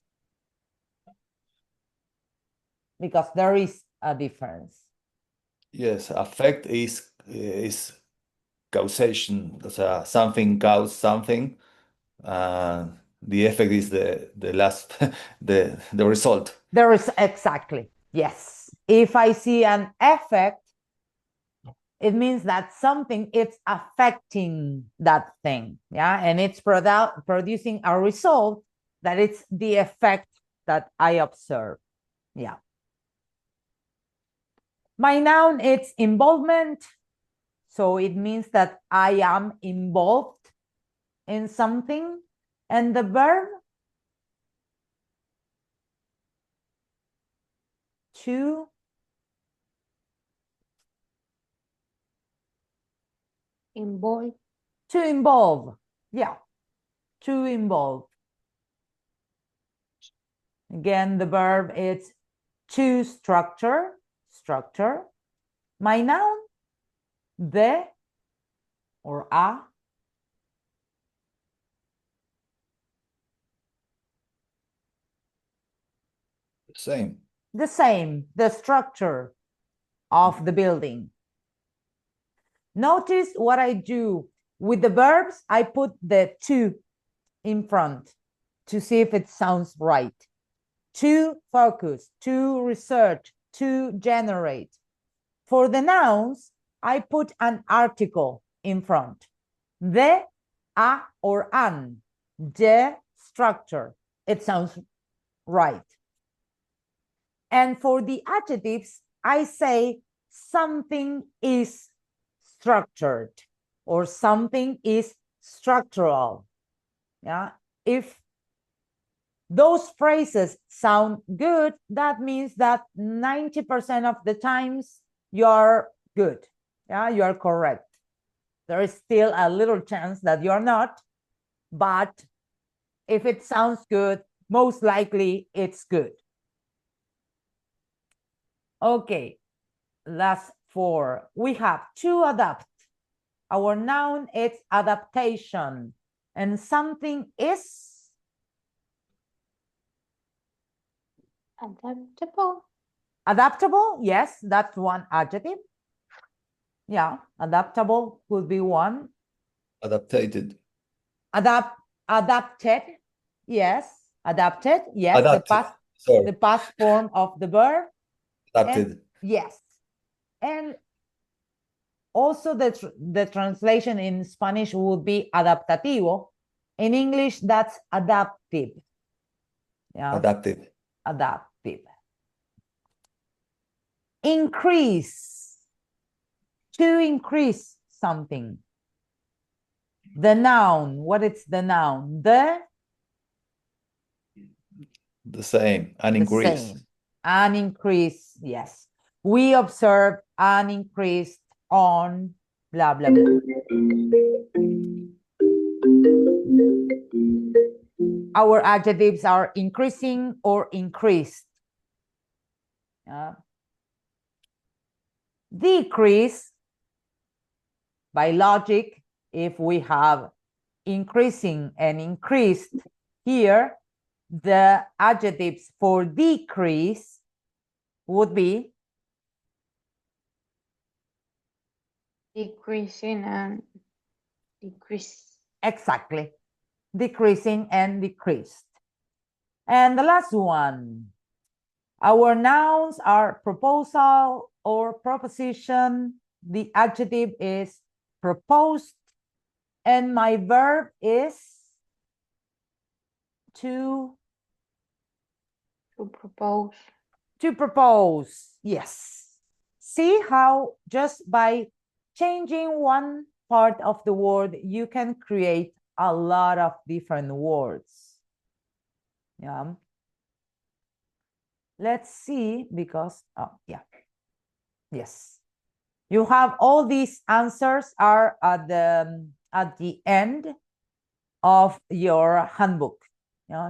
Speaker 1: Because there is a difference.
Speaker 2: Yes, affect is causation. Something causes something. The effect is the last the result.
Speaker 1: There is exactly, yes. If I see an effect, it means that something is affecting that thing, yeah, and it's producing a result that it's the effect that I observe, yeah. My noun is involvement, so it means that I am involved in something, and the verb to
Speaker 6: Involve.
Speaker 1: to involve, yeah, to involve. Again, the verb is to structure. My noun, the or a.
Speaker 2: Same.
Speaker 1: The same, the structure of the building. Notice what I do with the verbs. I put the to in front to see if it sounds right. To focus, to research, to generate. For the nouns, I put an article in front. The, a, or an. The structure. It sounds right. And for the adjectives, I say something is structured or something is structural. Yeah. If those phrases sound good, that means that 90% of the times you're good. Yeah, you are correct. There is still a little chance that you're not, but if it sounds good, most likely it's good. Okay, last four. We have to adapt. Our noun is adaptation, and something is
Speaker 6: Adaptable.
Speaker 1: adaptable. Yes, that's one adjective. Yeah, adaptable could be one.
Speaker 2: Adapted.
Speaker 1: Adapted. Yes, adapted. Yes,
Speaker 2: Adapted.
Speaker 1: the past form of the verb.
Speaker 2: Adapted.
Speaker 1: And, yes, and also the translation in Spanish would be adaptativo. In English, that's adaptive. Yeah.
Speaker 2: Adapted.
Speaker 1: Adaptive. Increase. To increase something. The noun. What is the noun? The
Speaker 2: same. An increase.
Speaker 1: Same. An increase. Yes. We observe an increase on blah, blah, blah. our adjectives are increasing or increased. Decrease, by logic, if we have increasing and increased here, the adjectives for decrease would be
Speaker 6: Decreasing and decrease.
Speaker 1: exactly decreasing and decreased. And the last one, our nouns are proposal or proposition. The adjective is proposed, and my verb is to
Speaker 6: propose.
Speaker 1: To propose, yes. See how just by changing one part of the word, you can create a lot of different words. Yeah. Let's see, because, oh, yeah. Yes. You have all these answers are at the end of your handbook,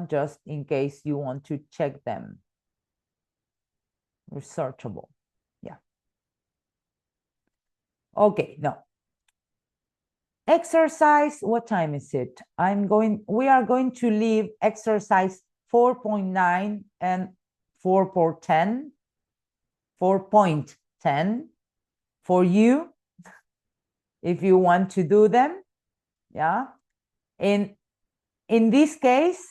Speaker 1: just in case you want to check them. Researchable. Yeah. Okay, no. Exercise, what time is it? We are going to leave exercise 4.9 and 4.10 for you if you want to do them. Yeah. In this case,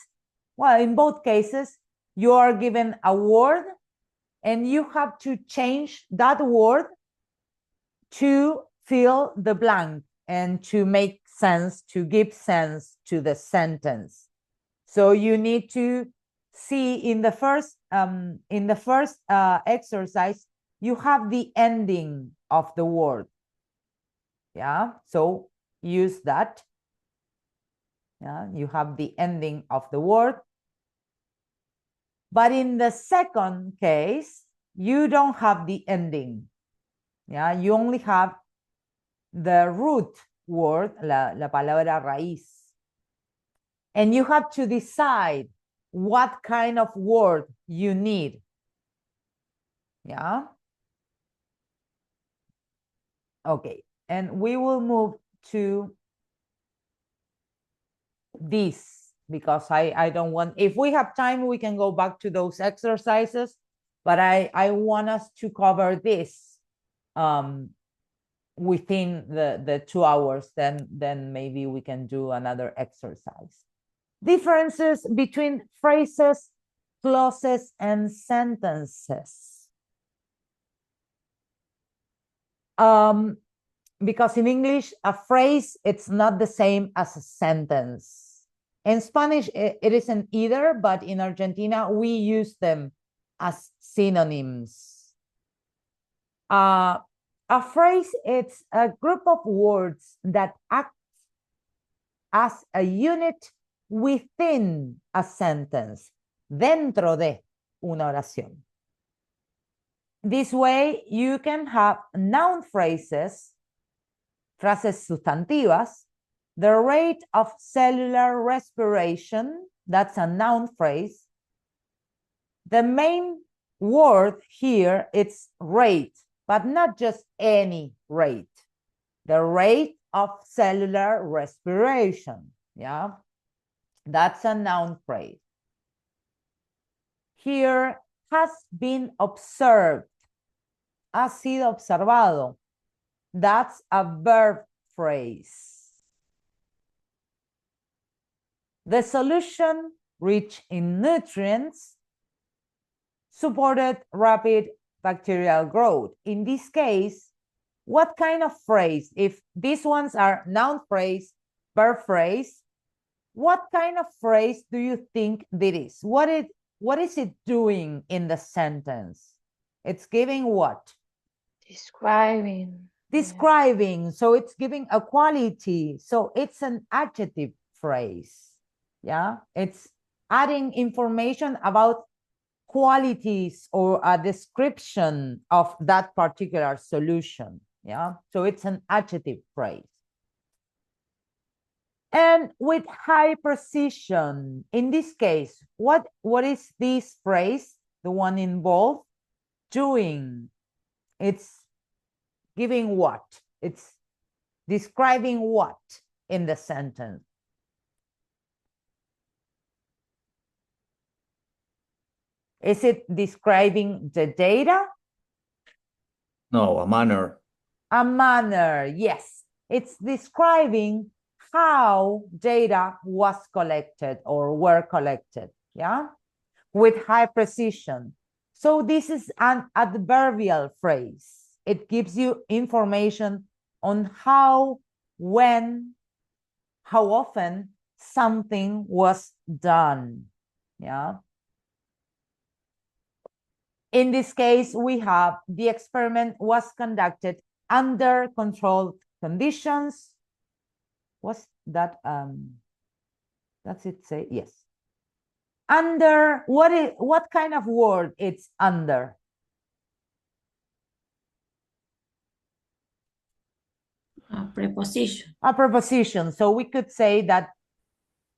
Speaker 1: well, in both cases, you are given a word and you have to change that word to fill the blank and to make sense, to give sense to the sentence. So you need to see in the first exercise, you have the ending of the word. Yeah, so use that. Yeah, you have the ending of the word. But in the second case, you don't have the ending. Yeah, you only have the root word, la palabra raíz. And you have to decide what kind of word you need. Yeah. Okay, and we will move to this because I don't want, if we have time, we can go back to those exercises, but I want us to cover this within the 2 hours, then maybe we can do another exercise. Differences between phrases, clauses, and sentences. Because in English, a phrase, it's not the same as a sentence. In Spanish, it isn't either, but in Argentina, we use them as synonyms. A phrase, it's a group of words that act as a unit within a sentence, dentro de una oración. This way, you can have noun phrases, frases sustantivas, the rate of cellular respiration, that's a noun phrase. The main word here, it's rate, but not just any rate. The rate of cellular respiration, yeah? That's a noun phrase. Here, has been observed, ha sido observado. That's a verb phrase. The solution, rich in nutrients, supported rapid bacterial growth. In this case, what kind of phrase? If these ones are noun phrase, verb phrase, what kind of phrase do you think that is? What is it doing in the sentence? It's giving what?
Speaker 6: Describing.
Speaker 1: Describing. So it's giving a quality. So it's an adjective phrase. Yeah, it's adding information about qualities or a description of that particular solution. Yeah, so it's an adjective phrase. And with high precision, in this case, what is this phrase, the one involved? Doing. It's giving what? It's describing what in the sentence? Is it describing the data?
Speaker 2: No, a manner.
Speaker 1: A manner, yes. It's describing how data was collected or were collected, yeah? With high precision. So this is an adverbial phrase. It gives you information on how, when, how often something was done, yeah? In this case, we have the experiment was conducted under controlled conditions. Was that, does it say? Yes. Under, what kind of word it's under?
Speaker 3: A preposition.
Speaker 1: A preposition. So we could say that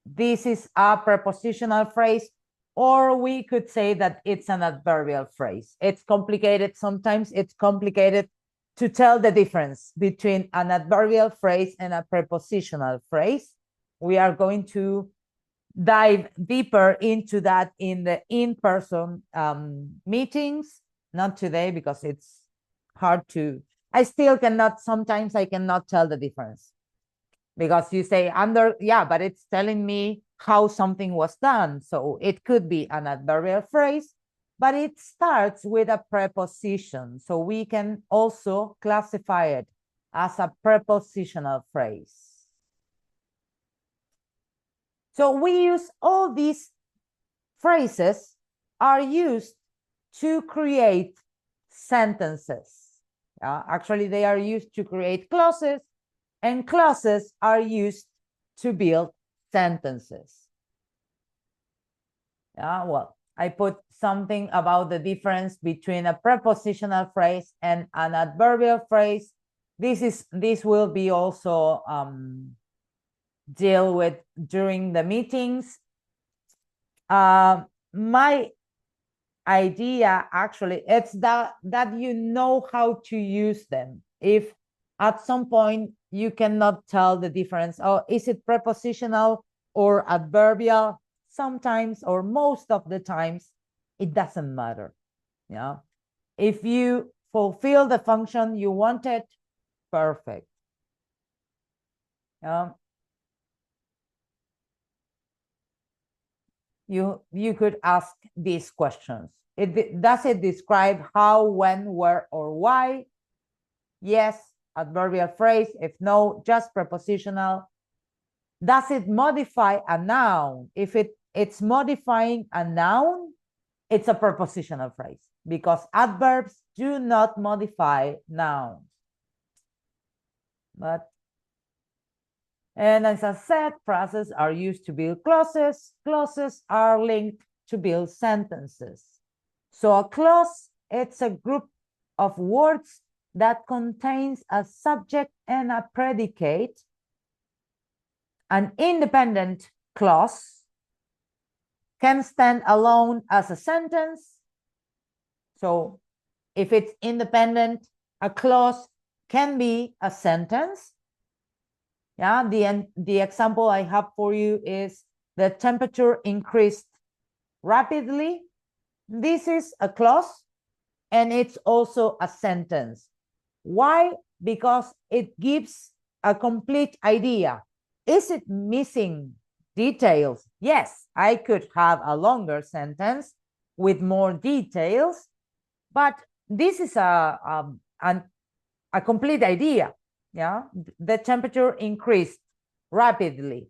Speaker 1: this is a prepositional phrase, or we could say that it's an adverbial phrase. It's complicated. Sometimes it's complicated to tell the difference between an adverbial phrase and a prepositional phrase. We are going to dive deeper into that in the in-person meetings, not today because it's hard to, I still cannot, sometimes I cannot tell the difference. Because you say under, yeah, but it's telling me how something was done. So it could be an adverbial phrase, but it starts with a preposition. So we can also classify it as a prepositional phrase. So we use all these phrases are used to create sentences. Actually, they are used to create clauses, and clauses are used to build sentences. Well, I put something about the difference between a prepositional phrase and an adverbial phrase. This will be also deal with during the meetings. My idea actually it's that you know how to use them. If at some point you cannot tell the difference, oh, is it prepositional or adverbial? Sometimes or most of the times it doesn't matter. Yeah, if you fulfill the function you wanted, perfect. You could ask these questions. Does it describe how, when, where, or why? Yes, adverbial phrase. If no, just prepositional. Does it modify a noun? If it's modifying a noun, it's a prepositional phrase because adverbs do not modify nouns. And as I said, phrases are used to build clauses. Clauses are linked to build sentences. So a clause, it's a group of words that contains a subject and a predicate. An independent clause can stand alone as a sentence. So if it's independent, a clause can be a sentence. Yeah, the example I have for you is the temperature increased rapidly. This is a clause and it's also a sentence. Why? Because it gives a complete idea. Is it missing details? Yes, I could have a longer sentence with more details, but this is a complete idea. Yeah, the temperature increased rapidly.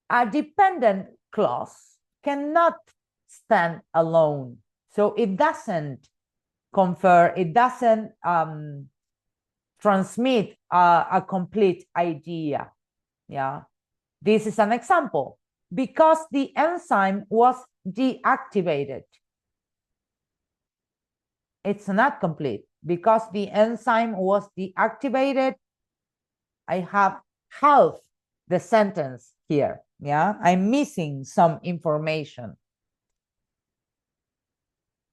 Speaker 1: A dependent clause cannot stand alone. So it doesn't confer, it doesn't transmit a complete idea. Yeah, this is an example. Because the enzyme was deactivated. It's not complete. Because the enzyme was deactivated, I have half the sentence here. Yeah, I'm missing some information.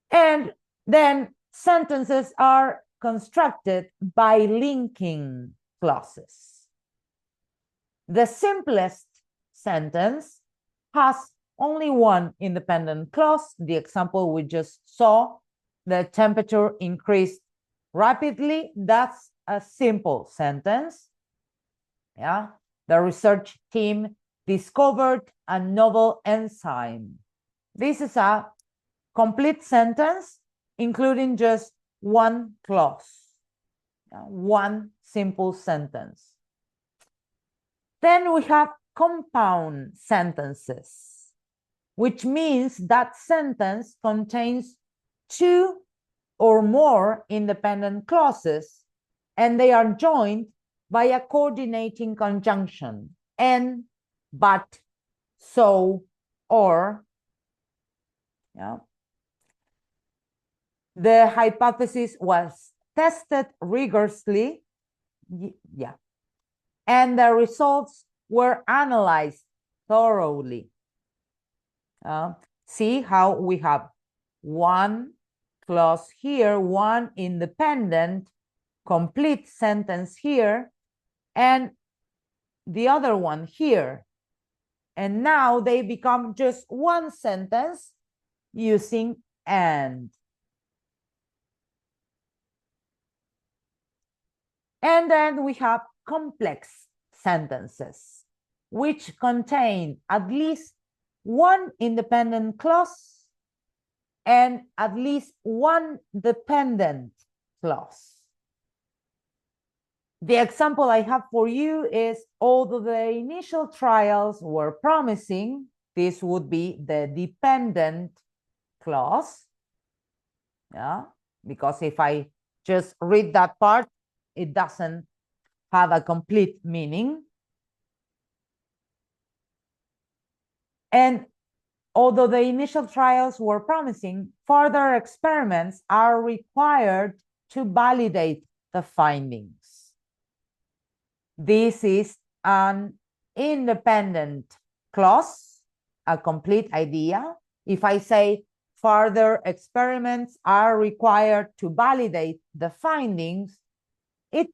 Speaker 1: And then sentences are constructed by linking clauses. The simplest sentence has only one independent clause. The example we just saw, the temperature increased rapidly. That's a simple sentence. Yeah. The research team discovered a novel enzyme. This is a complete sentence, including just one clause. One simple sentence. Then we have compound sentences, which means that sentence contains two or more independent clauses, and they are joined by a coordinating conjunction, and, but, so, or. Yeah. The hypothesis was tested rigorously. Yeah. And the results were analyzed thoroughly. See how we have one clause here, one independent complete sentence here, and the other one here. And now they become just one sentence using and. And then we have complex sentences, which contain at least one independent clause and at least one dependent clause. The example I have for you is, although the initial trials were promising, this would be the dependent clause. Yeah, because if I just read that part, it doesn't have a complete meaning. And although the initial trials were promising, further experiments are required to validate the findings. This is an independent clause, a complete idea. If I say further experiments are required to validate the findings, it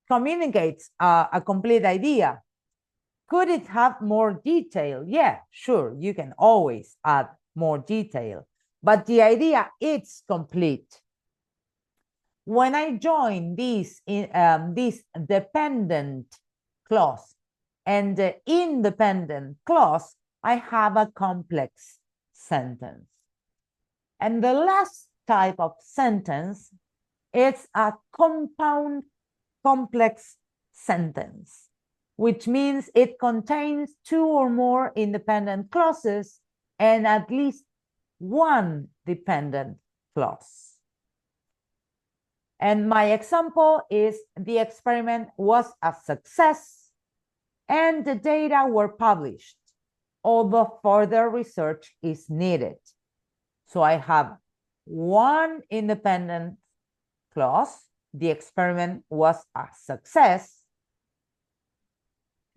Speaker 1: communicates a complete idea. Could it have more detail? Yeah, sure, you can always add more detail, but the idea is complete. When I join this dependent clause and the independent clause, I have a complex sentence. And the last type of sentence is a compound complex sentence, which means it contains two or more independent clauses and at least one dependent clause. And my example is, the experiment was a success and the data were published, although further research is needed. So I have one independent clause, the experiment was a success.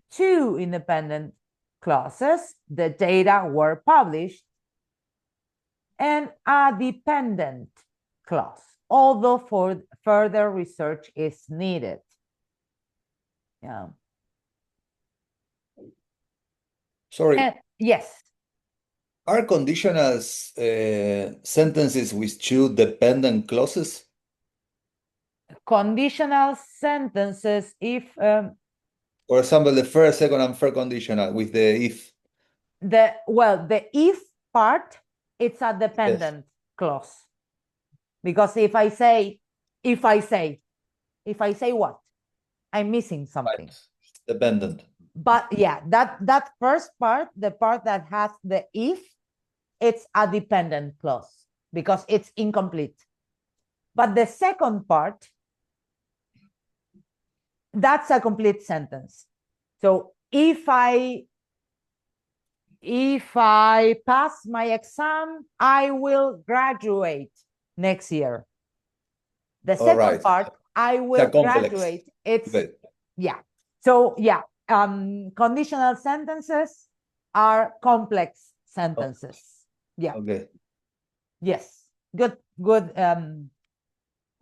Speaker 1: Two independent clauses, the data were published. And a dependent clause, although for further research is needed. Yeah.
Speaker 2: Sorry,
Speaker 1: yes.
Speaker 2: are conditionals sentences with two dependent clauses?
Speaker 1: Conditional sentences, if
Speaker 2: For example, the first, second, and third conditional with the if.
Speaker 1: the if part, it's a dependent clause. Because if I say what? I'm missing something.
Speaker 2: Right. Dependent.
Speaker 1: But yeah, that first part, the part that has the if, it's a dependent clause because it's incomplete. But the second part, that's a complete sentence. So if I pass my exam, I will graduate next year. The second part, I will graduate. It's yeah. So yeah, conditional sentences are complex sentences. Yeah.
Speaker 2: Okay.
Speaker 1: Yes. Good.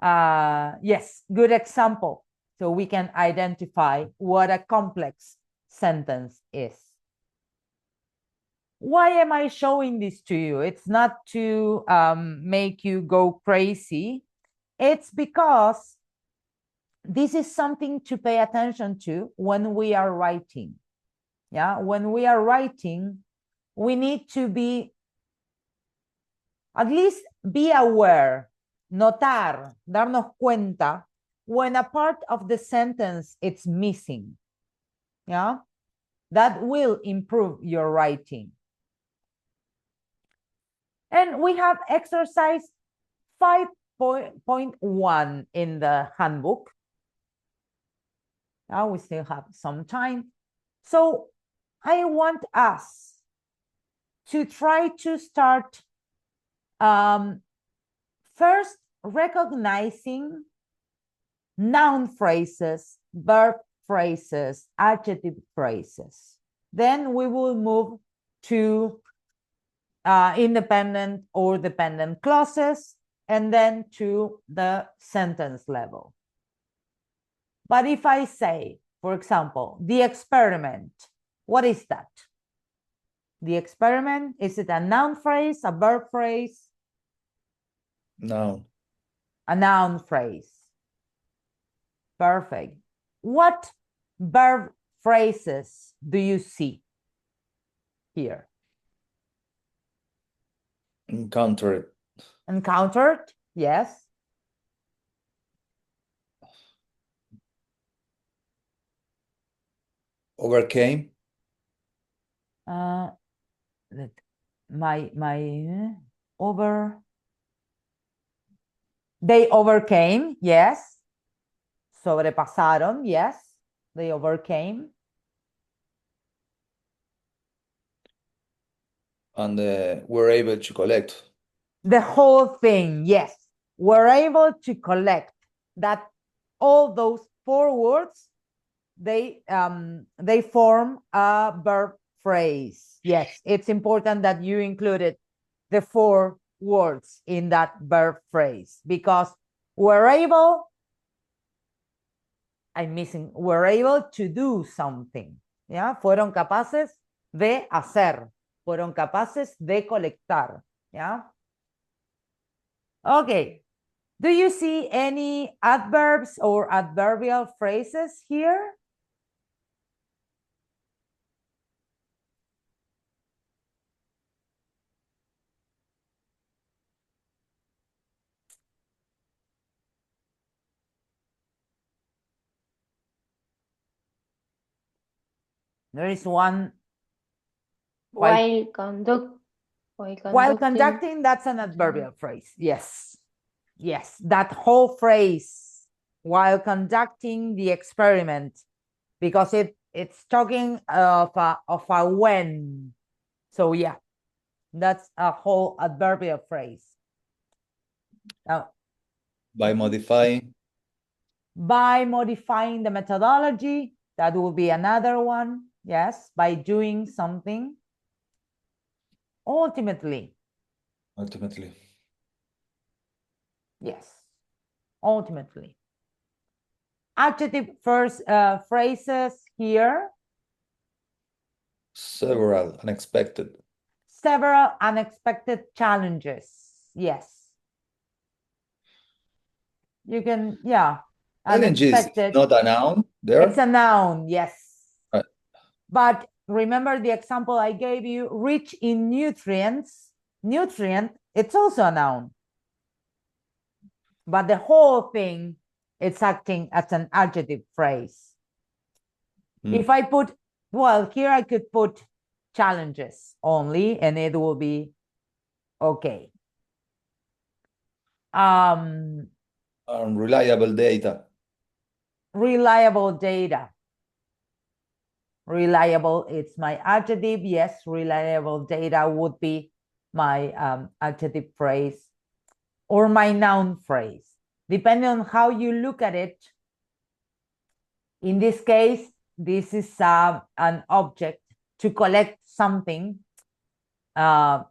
Speaker 1: Yes. Good example. So we can identify what a complex sentence is. Why am I showing this to you? It's not to make you go crazy. It's because this is something to pay attention to when we are writing. Yeah, when we are writing, we need to be, at least be aware, notar, darnos cuenta when a part of the sentence it's missing. Yeah, that will improve your writing. And we have exercise 5.1 in the handbook. Now we still have some time. So I want us to try to start first recognizing noun phrases, verb phrases, adjective phrases. Then we will move to independent or dependent clauses, and then to the sentence level. But if I say, for example, the experiment, what is that? The experiment, is it a noun phrase, a verb phrase?
Speaker 2: Noun.
Speaker 1: A noun phrase. Perfect. What verb phrases do you see here?
Speaker 2: Encountered.
Speaker 1: Encountered, yes.
Speaker 2: Overcame.
Speaker 1: They overcame, yes. Sobrepasaron, yes. They overcame.
Speaker 2: And were able to collect.
Speaker 1: The whole thing, yes. We're able to collect that. All those 4 words, they form a verb phrase. Yes, it's important that you included the 4 words in that verb phrase, because we're able to do something. ¿Ya? Fueron capaces de hacer, fueron capaces de colectar. ¿Ya? Okay. Do you see any adverbs or adverbial phrases here? There is one.
Speaker 6: While
Speaker 1: While conducting, that's an adverbial phrase. Yes. Yes, that whole phrase, while conducting the experiment, because it's talking of a when. So yeah, that's a whole adverbial phrase. Now,
Speaker 2: By modifying.
Speaker 1: by modifying the methodology, that will be another one. Yes, by doing something. Ultimately.
Speaker 2: Ultimately.
Speaker 1: Yes, ultimately. Adjective first phrases here.
Speaker 2: Several unexpected.
Speaker 1: Several unexpected challenges. Yes. You can, yeah.
Speaker 2: Unexpected. Not a noun there?
Speaker 1: It's a noun, yes.
Speaker 2: Right.
Speaker 1: But remember the example I gave you, rich in nutrients. Nutrient, it's also a noun. But the whole thing, it's acting as an adjective phrase. If I put, well, here I could put challenges only, and it will be okay.
Speaker 2: Reliable data.
Speaker 1: Reliable data. Reliable, it's my adjective. Yes, reliable data would be my adjective phrase or my noun phrase, depending on how you look at it. In this case, this is an object to collect something. So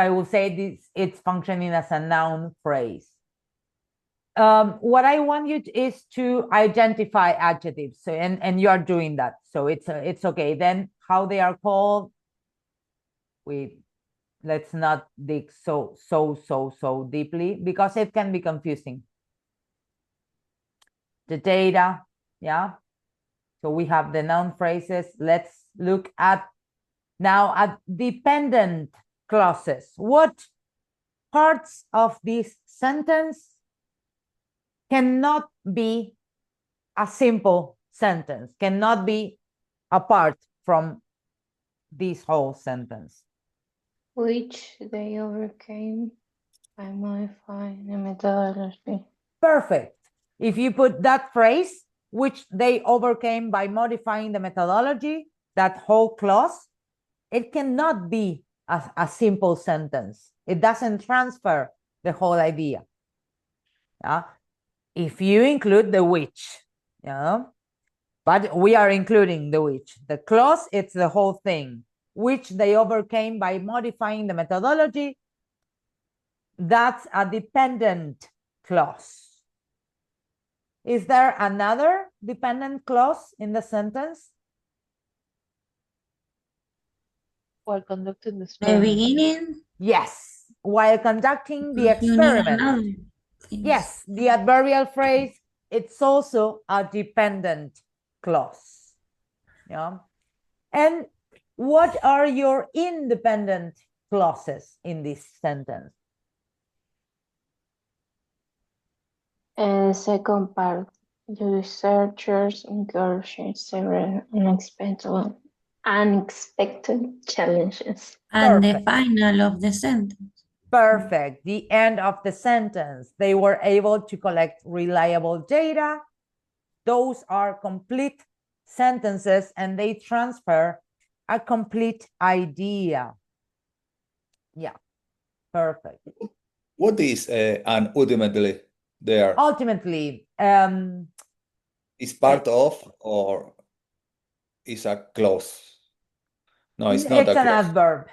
Speaker 1: I will say this, it's functioning as a noun phrase. What I want you is to identify adjectives. So, and you are doing that. So it's okay. Then how they are called, let's not dig so deeply because it can be confusing. The data, yeah. So we have the noun phrases. Let's look at now at dependent clauses. What parts of this sentence cannot be a simple sentence, cannot be apart from this whole sentence?
Speaker 6: Which they overcame by modifying the methodology.
Speaker 1: Perfect. If you put that phrase, which they overcame by modifying the methodology, that whole clause, it cannot be a simple sentence. It doesn't transfer the whole idea. If you include the which, but we are including the which. The clause, it's the whole thing, which they overcame by modifying the methodology. That's a dependent clause. Is there another dependent clause in the sentence?
Speaker 5: While conducting the
Speaker 3: The
Speaker 5: experiment.
Speaker 3: beginning.
Speaker 1: Yes, while conducting the
Speaker 3: Because you need
Speaker 1: experiment.
Speaker 3: another things.
Speaker 1: Yes, the adverbial phrase, it's also a dependent clause. Yeah. And what are your independent clauses in this sentence?
Speaker 6: Second part, the researchers encouraging several unexpected challenges.
Speaker 3: And the
Speaker 1: Perfect.
Speaker 3: final of the sentence.
Speaker 1: Perfect. The end of the sentence. They were able to collect reliable data. Those are complete sentences and they transfer a complete idea. Yeah, perfect.
Speaker 2: What is and ultimately there?
Speaker 1: Ultimately,
Speaker 2: Is part of or is a clause? No, it's not
Speaker 1: it's
Speaker 2: a
Speaker 1: an
Speaker 2: clause.
Speaker 1: adverb.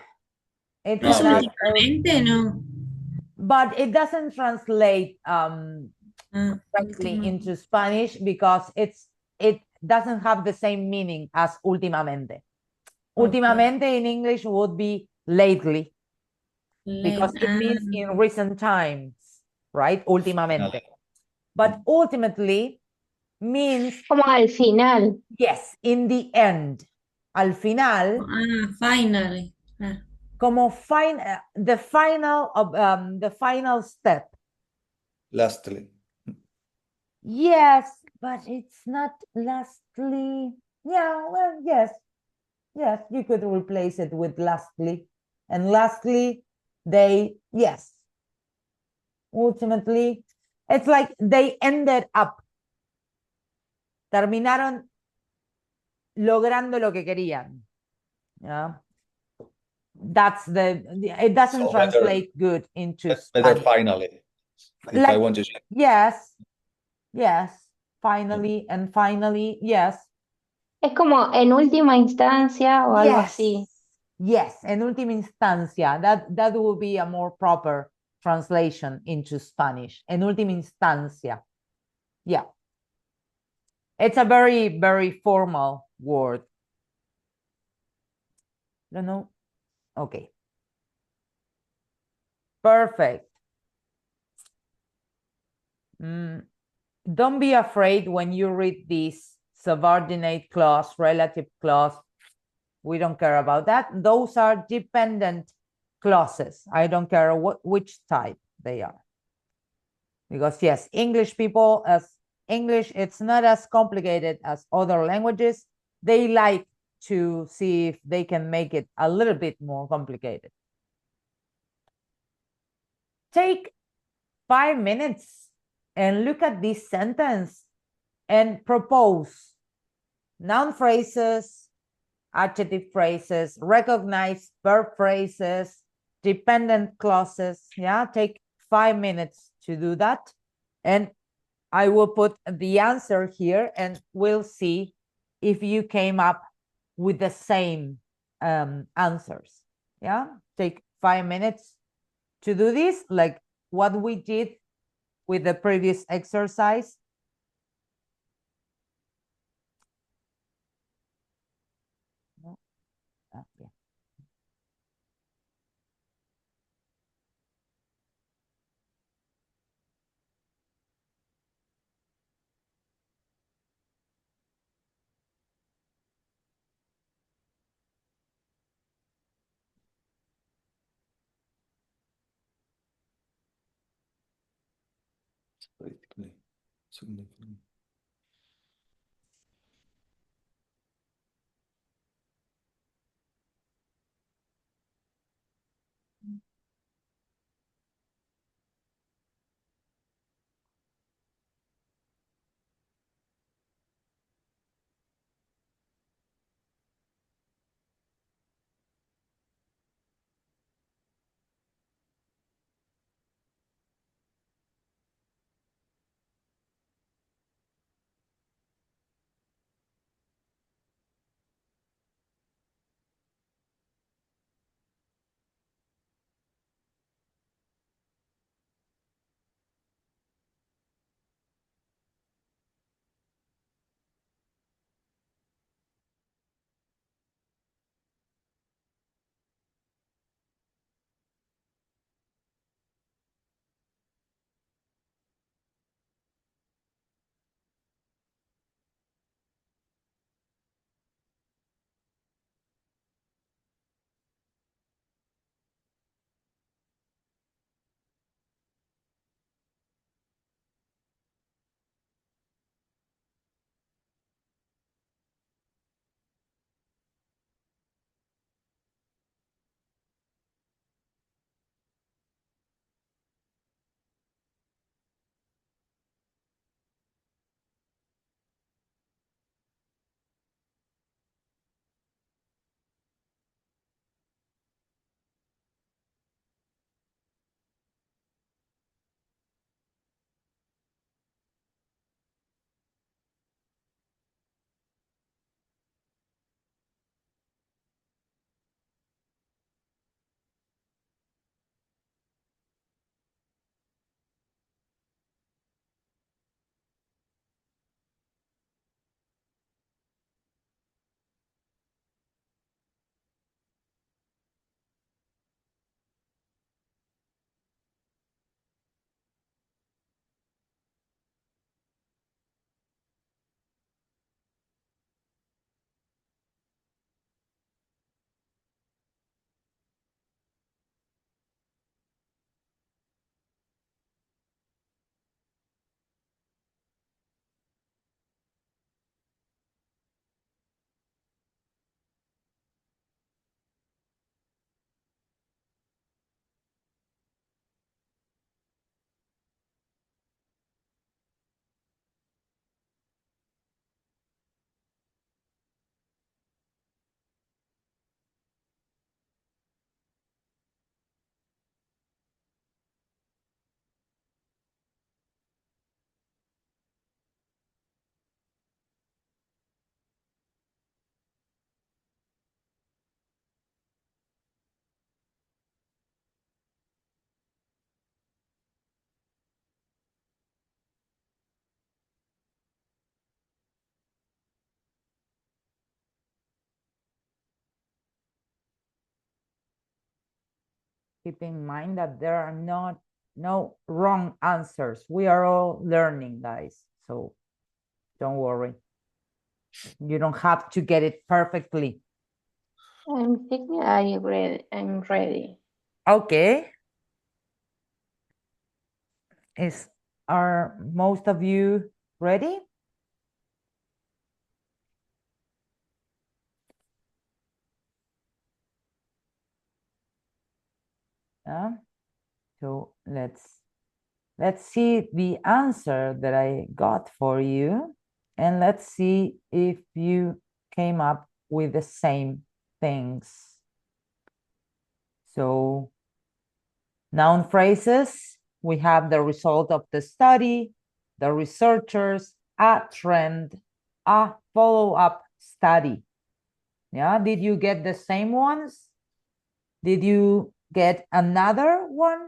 Speaker 1: It's
Speaker 3: Es
Speaker 1: an
Speaker 2: okay.
Speaker 3: últimamente, ¿no?
Speaker 1: but it doesn't translate directly
Speaker 3: Última.
Speaker 1: into Spanish because it doesn't have the same meaning as últimamente.
Speaker 3: Okay.
Speaker 1: Últimamente in English would be lately because
Speaker 3: Late.
Speaker 1: it means in recent times, right? Últimamente. But ultimately means
Speaker 6: Como al final.
Speaker 1: yes, in the end. Al final,
Speaker 3: Finally.
Speaker 1: como the final step.
Speaker 2: Lastly.
Speaker 1: Yes, but it's not lastly. Yeah, well, yes. Yes, you could replace it with lastly. And lastly, yes. Ultimately, it's like they ended up. Terminaron logrando lo que querían. Yeah. That's it doesn't
Speaker 2: So better-
Speaker 1: translate good into
Speaker 2: Better
Speaker 1: Spanish.
Speaker 2: finally. If I want to change.
Speaker 1: Yes, finally, and finally, yes.
Speaker 6: Es como en última instancia o algo así.
Speaker 1: Yes, en última instancia. That would be a more proper translation into Spanish. En última instancia. Yeah. It's a very, very formal word. Don't know. Okay. Perfect. Don't be afraid when you read this subordinate clause, relative clause. We don't care about that. Those are dependent clauses. I don't care which type they are. Because yes, English people, as English, it's not as complicated as other languages. They like to see if they can make it a little bit more complicated. Take 5 minutes and look at this sentence and propose noun phrases, adjective phrases, recognize verb phrases, dependent clauses. Yeah, take 5 minutes to do that. And I will put the answer here and we'll see if you came up with the same answers. Yeah, take 5 minutes to do this, like what we did with the previous exercise. Yeah.
Speaker 2: Basically, significant.
Speaker 1: Keep in mind that there are no wrong answers. We are all learning, guys. So don't worry. You don't have to get it perfectly.
Speaker 6: I'm thinking I'm ready.
Speaker 1: Okay. Are most of you ready? Yeah. So let's see the answer that I got for you, and let's see if you came up with the same things. So noun phrases, we have the result of the study, the researchers, a trend, a follow-up study. Yeah, did you get the same ones? Did you get another one?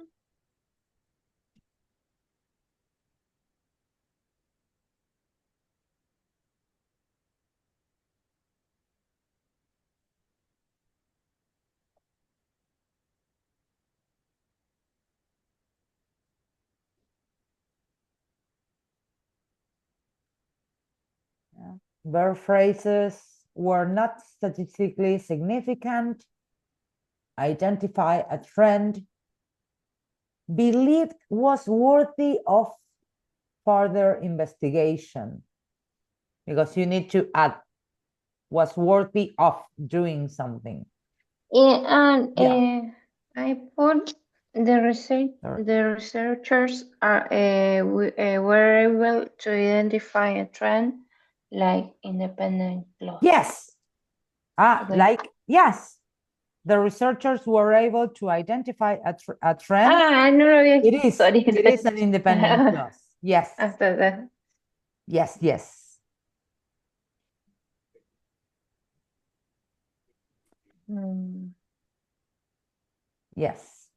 Speaker 1: Yeah. Verb phrases were not statistically significant. Identify a trend. Believed was worthy of further investigation. Because you need to add was worthy of doing something.
Speaker 6: And
Speaker 1: Yeah.
Speaker 6: I put the researchers were able to identify a trend like independent clause.
Speaker 1: Yes.
Speaker 6: Okay.
Speaker 1: Like, yes. The researchers were able to identify a trend.
Speaker 6: No lo había
Speaker 1: It is.
Speaker 6: sorry.
Speaker 1: It is an independent clause. Yes.
Speaker 6: Hasta that.
Speaker 1: Yes, yes. Yes.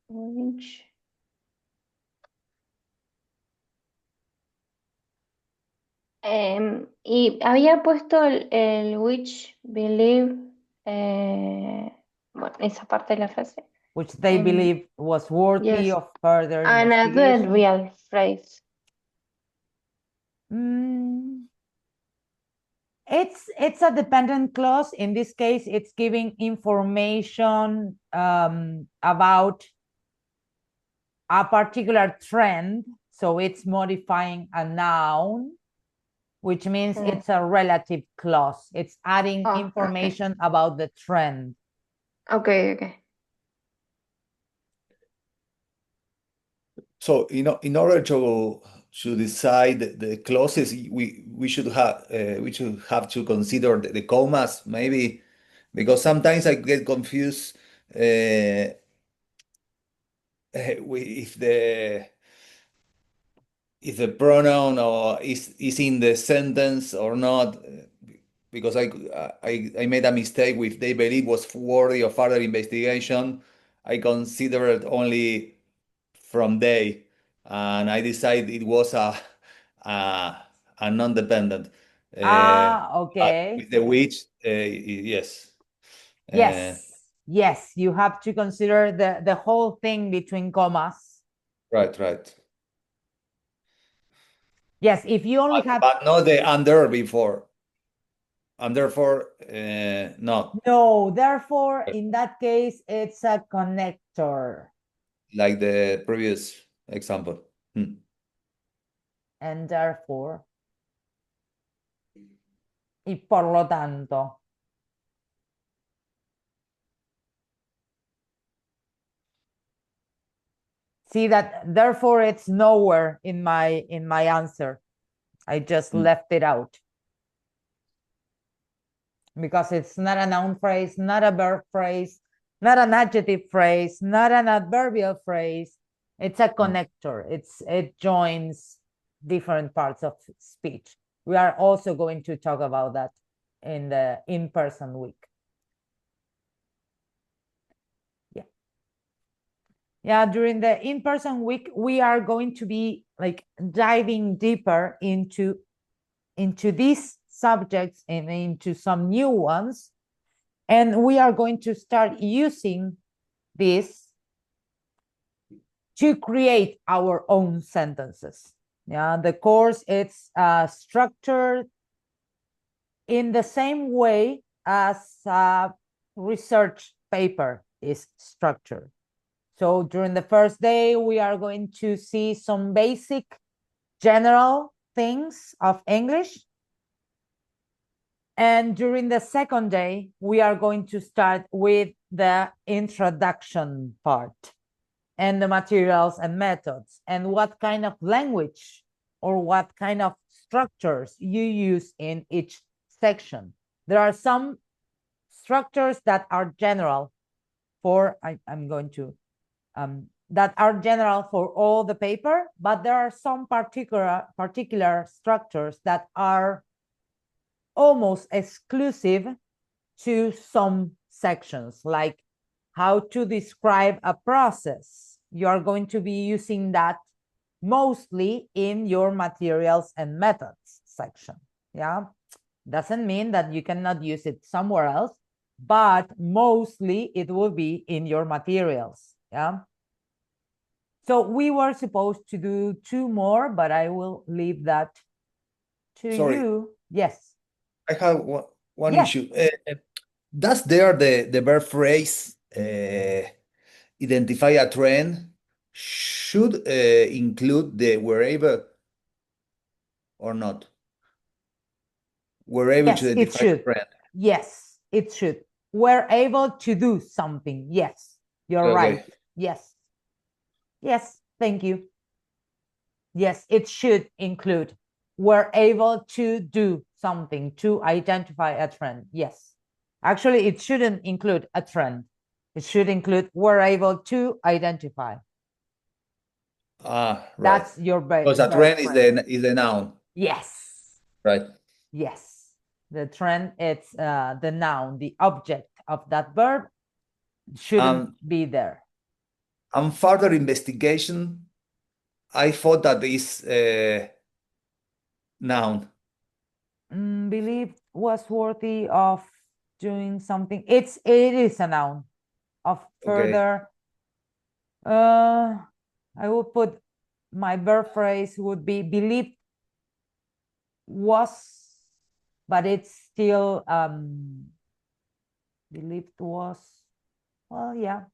Speaker 6: Which y había puesto el which believe, bueno, esa parte de la frase.
Speaker 1: Which they believe was worthy
Speaker 6: Yes.
Speaker 1: of further
Speaker 6: An
Speaker 1: investigation.
Speaker 6: adverbial phrase.
Speaker 1: It's a dependent clause. In this case, it's giving information about a particular trend. So it's modifying a noun, which means it's a relative clause. It's adding information about the trend.
Speaker 6: Okay.
Speaker 2: So, in order to decide the clauses, we should have to consider the commas, maybe, because sometimes I get confused if the pronoun or is in the sentence or not, because I made a mistake with they believe was worthy of further investigation. I considered only from they, and I decided it was a non-dependent.
Speaker 1: Okay.
Speaker 2: With the which, yes.
Speaker 1: Yes, you have to consider the whole thing between commas.
Speaker 2: Right.
Speaker 1: Yes, if you only have...
Speaker 2: But not the under before. And therefore, not.
Speaker 1: No, therefore, in that case, it's a connector.
Speaker 2: Like the previous example.
Speaker 1: And therefore, y por lo tanto. See that, therefore, it's nowhere in my answer. I just left it out. Because it's not a noun phrase, not a verb phrase, not an adjective phrase, not an adverbial phrase. It's a connector. It joins different parts of speech. We are also going to talk about that in the in-person week. Yeah, during the in-person week, we are going to be like diving deeper into these subjects and into some new ones. And we are going to start using this to create our own sentences. Yeah, the course, it's structured in the same way as a research paper is structured. So during the first day, we are going to see some basic general things of English. And during the second day, we are going to start with the introduction part and the materials and methods and what kind of language or what kind of structures you use in each section. There are some structures that are general for, I'm going to, that are general for all the paper, but there are some particular structures that are almost exclusive to some sections, like how to describe a process. You are going to be using that mostly in your materials and methods section. Yeah, doesn't mean that you cannot use it somewhere else, but mostly it will be in your materials. Yeah. So we were supposed to do 2 more, but I will leave that to
Speaker 2: Sorry.
Speaker 1: you. Yes.
Speaker 2: I have one
Speaker 1: Yes.
Speaker 2: issue. Does the verb phrase identify a trend should include the wherever or not? Wherever
Speaker 1: Yes,
Speaker 2: to
Speaker 1: it
Speaker 2: identify a
Speaker 1: should.
Speaker 2: trend.
Speaker 1: Yes, it should. We're able to do something. Yes, you're
Speaker 2: Okay.
Speaker 1: right. Yes. Yes, thank you. Yes, it should include. We're able to do something to identify a trend. Yes. Actually, it shouldn't include a trend. It should include we're able to identify.
Speaker 2: Ah, right.
Speaker 1: That's your
Speaker 2: Because a trend is the noun,
Speaker 1: Yes.
Speaker 2: right?
Speaker 1: Yes. The trend, it's the noun, the object of that verb shouldn't be there.
Speaker 2: And further investigation, I thought that is noun.
Speaker 1: Believe was worthy of doing something. It is a noun of further. I will put my verb phrase would be believed was, but it's still believed was, well, yeah.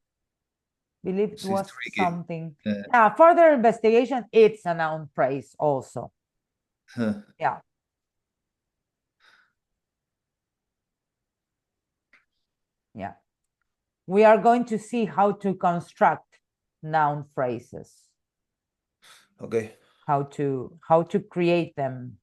Speaker 1: Believed
Speaker 2: This is
Speaker 1: was
Speaker 2: tricky.
Speaker 1: something. Yeah, further investigation, it's a noun phrase also. Yeah. Yeah. We are going to see how to construct noun phrases.
Speaker 2: Okay.
Speaker 1: How to create them.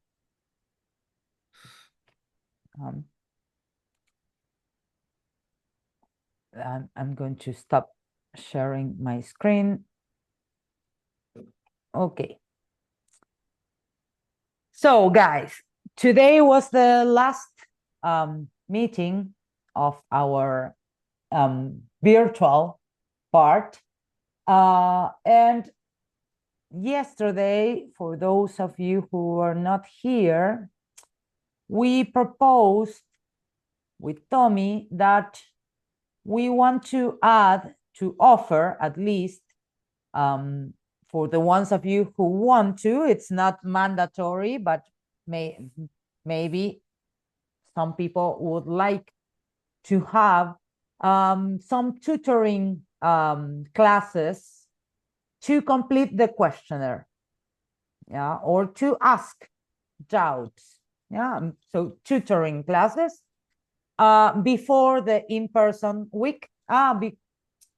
Speaker 1: I'm going to stop sharing my screen. Okay. So guys, today was the last meeting of our virtual part. And yesterday, for those of you who were not here, we proposed with Tommy that we want to offer at least for the ones of you who want to, it's not mandatory, but maybe some people would like to have some tutoring classes to complete the questionnaire, yeah, or to ask doubts, yeah. So tutoring classes before the in-person week.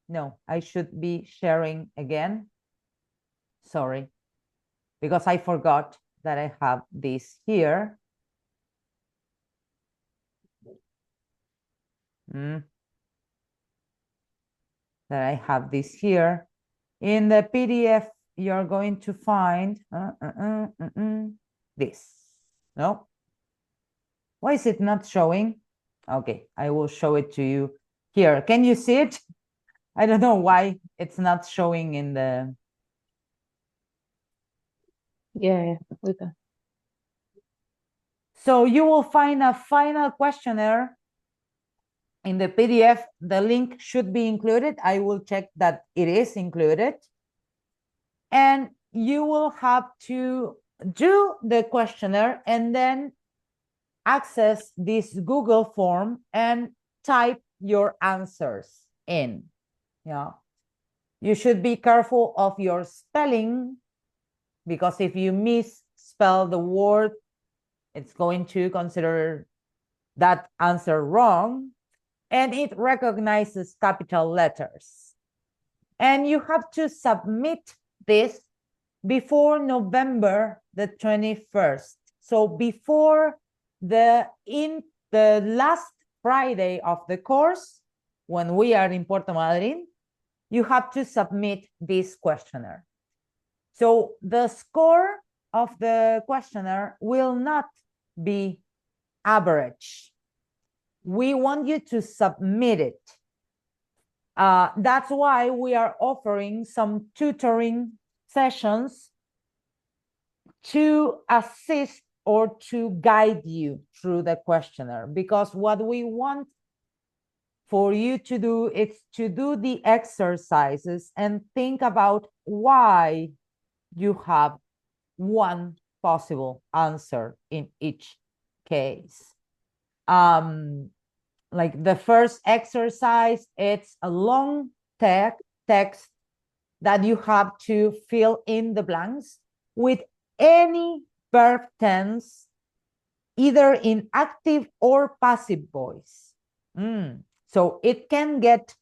Speaker 1: No, I should be sharing again. Sorry, because I forgot that I have this here. That I have this here. In the PDF, you're going to find this. No? Why is it not showing? Okay, I will show it to you here. Can you see it? I don't know why it's not showing in the...
Speaker 5: Yeah, we can.
Speaker 1: So you will find a final questionnaire in the PDF. The link should be included. I will check that it is included. And you will have to do the questionnaire and then access this Google form and type your answers in. Yeah. You should be careful of your spelling, because if you misspell the word, it's going to consider that answer wrong, and it recognizes capital letters. And you have to submit this before November the 21st. So before the last Friday of the course, when we are in Puerto Madryn, you have to submit this questionnaire. So the score of the questionnaire will not be average. We want you to submit it. That's why we are offering some tutoring sessions to assist or to guide you through the questionnaire, because what we want for you to do is to do the exercises and think about why you have one possible answer in each case. Like the first exercise, it's a long text that you have to fill in the blanks with any verb tense, either in active or passive voice. So it can get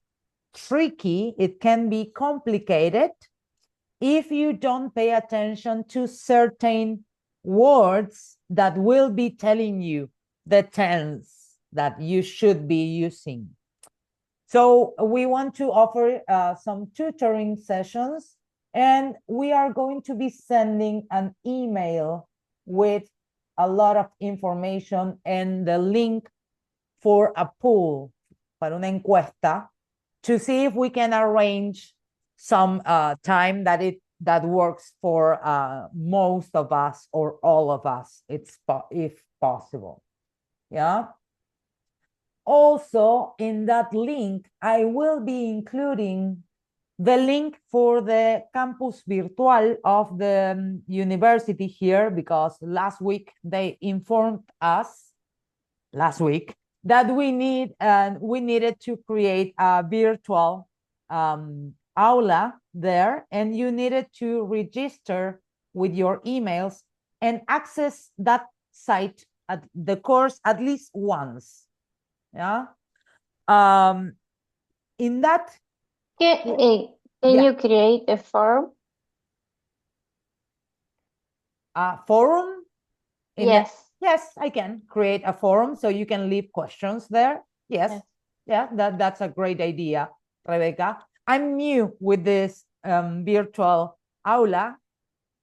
Speaker 1: tricky, it can be complicated if you don't pay attention to certain words that will be telling you the tense that you should be using. So we want to offer some tutoring sessions, and we are going to be sending an email with a lot of information and the link for a poll, para una encuesta, to see if we can arrange some time that works for most of us or all of us, if possible. Yeah. Also, in that link, I will be including the link for the campus virtual of the university here, because last week they informed us that we needed to create a virtual aula there, and you needed to register with your emails and access that site at the course at least once. Yeah. In that,
Speaker 6: Can
Speaker 1: Yeah.
Speaker 6: you create a form?
Speaker 1: forum?
Speaker 6: Yes.
Speaker 1: Yes, I can create a forum so you can leave questions there. Yes.
Speaker 6: Yes.
Speaker 1: Yeah, that's a great idea, Rebecca. I'm new with this virtual aula,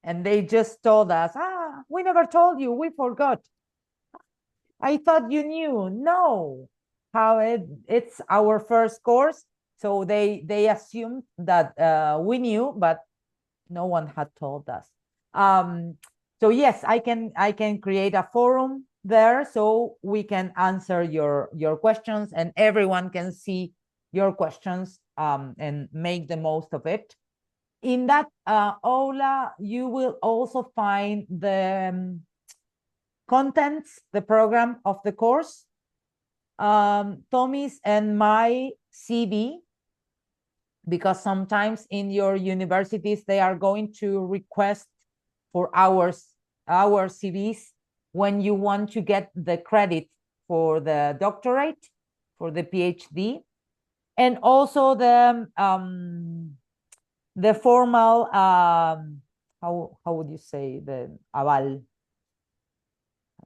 Speaker 1: and they just told us, we never told you, we forgot. I thought you knew. No, how it's our first course, so they assumed that we knew, but no one had told us. So yes, I can create a forum there so we can answer your questions and everyone can see your questions and make the most of it. In that aula, you will also find the contents, the program of the course, Tommy's and my CV, because sometimes in your universities, they are going to request for our CVs when you want to get the credit for the doctorate, for the PhD, and also the formal, how would you say, the aval,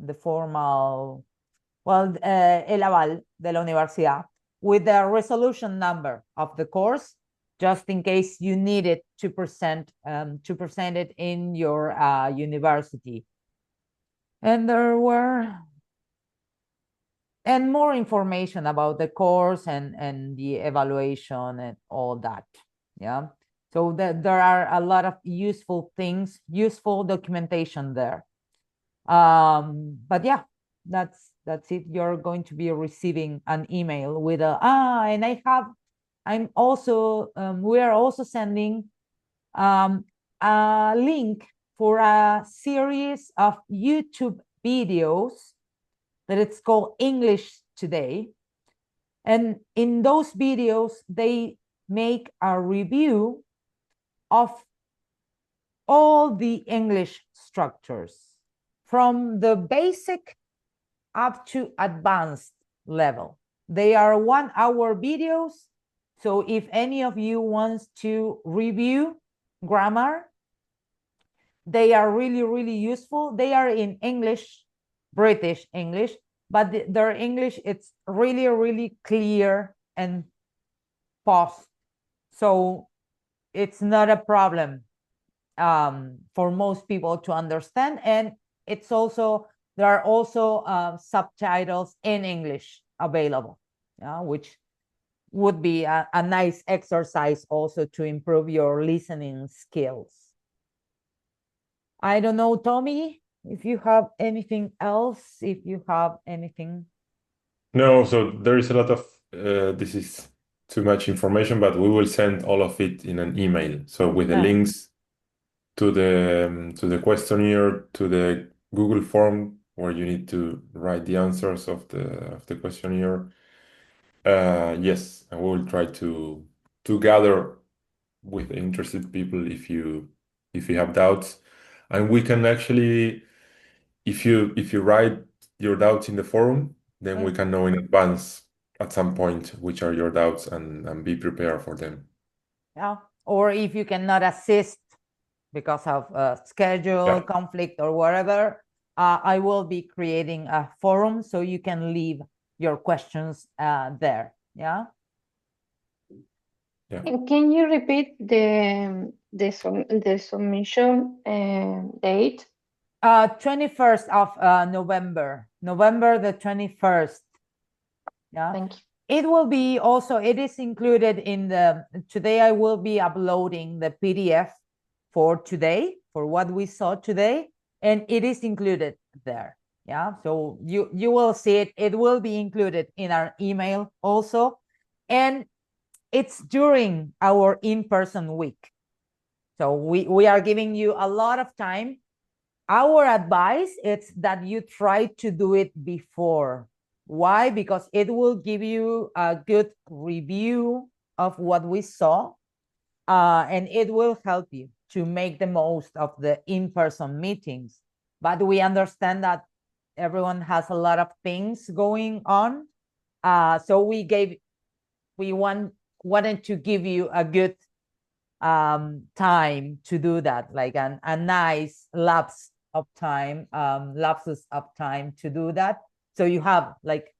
Speaker 1: the formal, well, el aval de la universidad, with the resolution number of the course, just in case you need it to present it in your university. And there were more information about the course and the evaluation and all that. Yeah. So there are a lot of useful things, useful documentation there. But yeah, that's it. You're going to be receiving an email with and we are also sending a link for a series of YouTube videos that it's called English Today. And in those videos, they make a review of all the English structures from the basic up to advanced level. They are 1-hour videos. So if any of you wants to review grammar, they are really, really useful. They are in English, British English, but their English, it's really, really clear and fast. So it's not a problem for most people to understand. And it's also, there are also subtitles in English available, which would be a nice exercise also to improve your listening skills. I don't know, Tommy, if you have anything else, if you have anything.
Speaker 4: No, so there is a lot of this is too much information, but we will send all of it in an email. So with the links to the questionnaire, to the Google form where you need to write the answers of the questionnaire. Yes, and we will try to gather with interested people if you have doubts, and we can actually, if you write your doubts in the forum, then we can know in advance at some point which are your doubts and be prepared for them.
Speaker 1: Yeah, or if you cannot assist because of schedule conflict or whatever, I will be creating a forum so you can leave your questions there. Yeah.
Speaker 6: Can you repeat the submission date?
Speaker 1: 21st of November the 21st. Yeah.
Speaker 6: Thank you.
Speaker 1: It will be also, it is included in the, today I will be uploading the PDF for today, for what we saw today, and it is included there. Yeah, so you will see it. It will be included in our email also, and it's during our in-person week. So we are giving you a lot of time. Our advice is that you try to do it before. Why? Because it will give you a good review of what we saw, and it will help you to make the most of the in-person meetings. But we understand that everyone has a lot of things going on. So we wanted to give you a good time to do that, like a nice lapses of time to do that. So you have like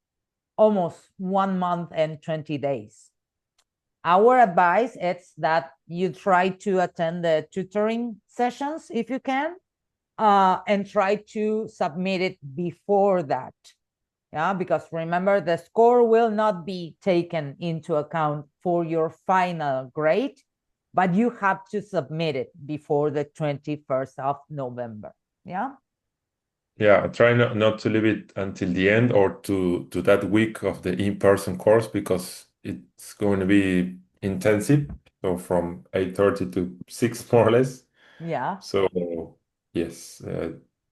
Speaker 1: almost 1 month and 20 days. Our advice is that you try to attend the tutoring sessions if you can, and try to submit it before that. Yeah, because remember, the score will not be taken into account for your final grade, but you have to submit it before the 21st of November. Yeah.
Speaker 4: Yeah, try not to leave it until the end or to that week of the in-person course, because it's going to be intensive. So from 8:30 to 6 more or less.
Speaker 1: Yeah.
Speaker 4: So yes,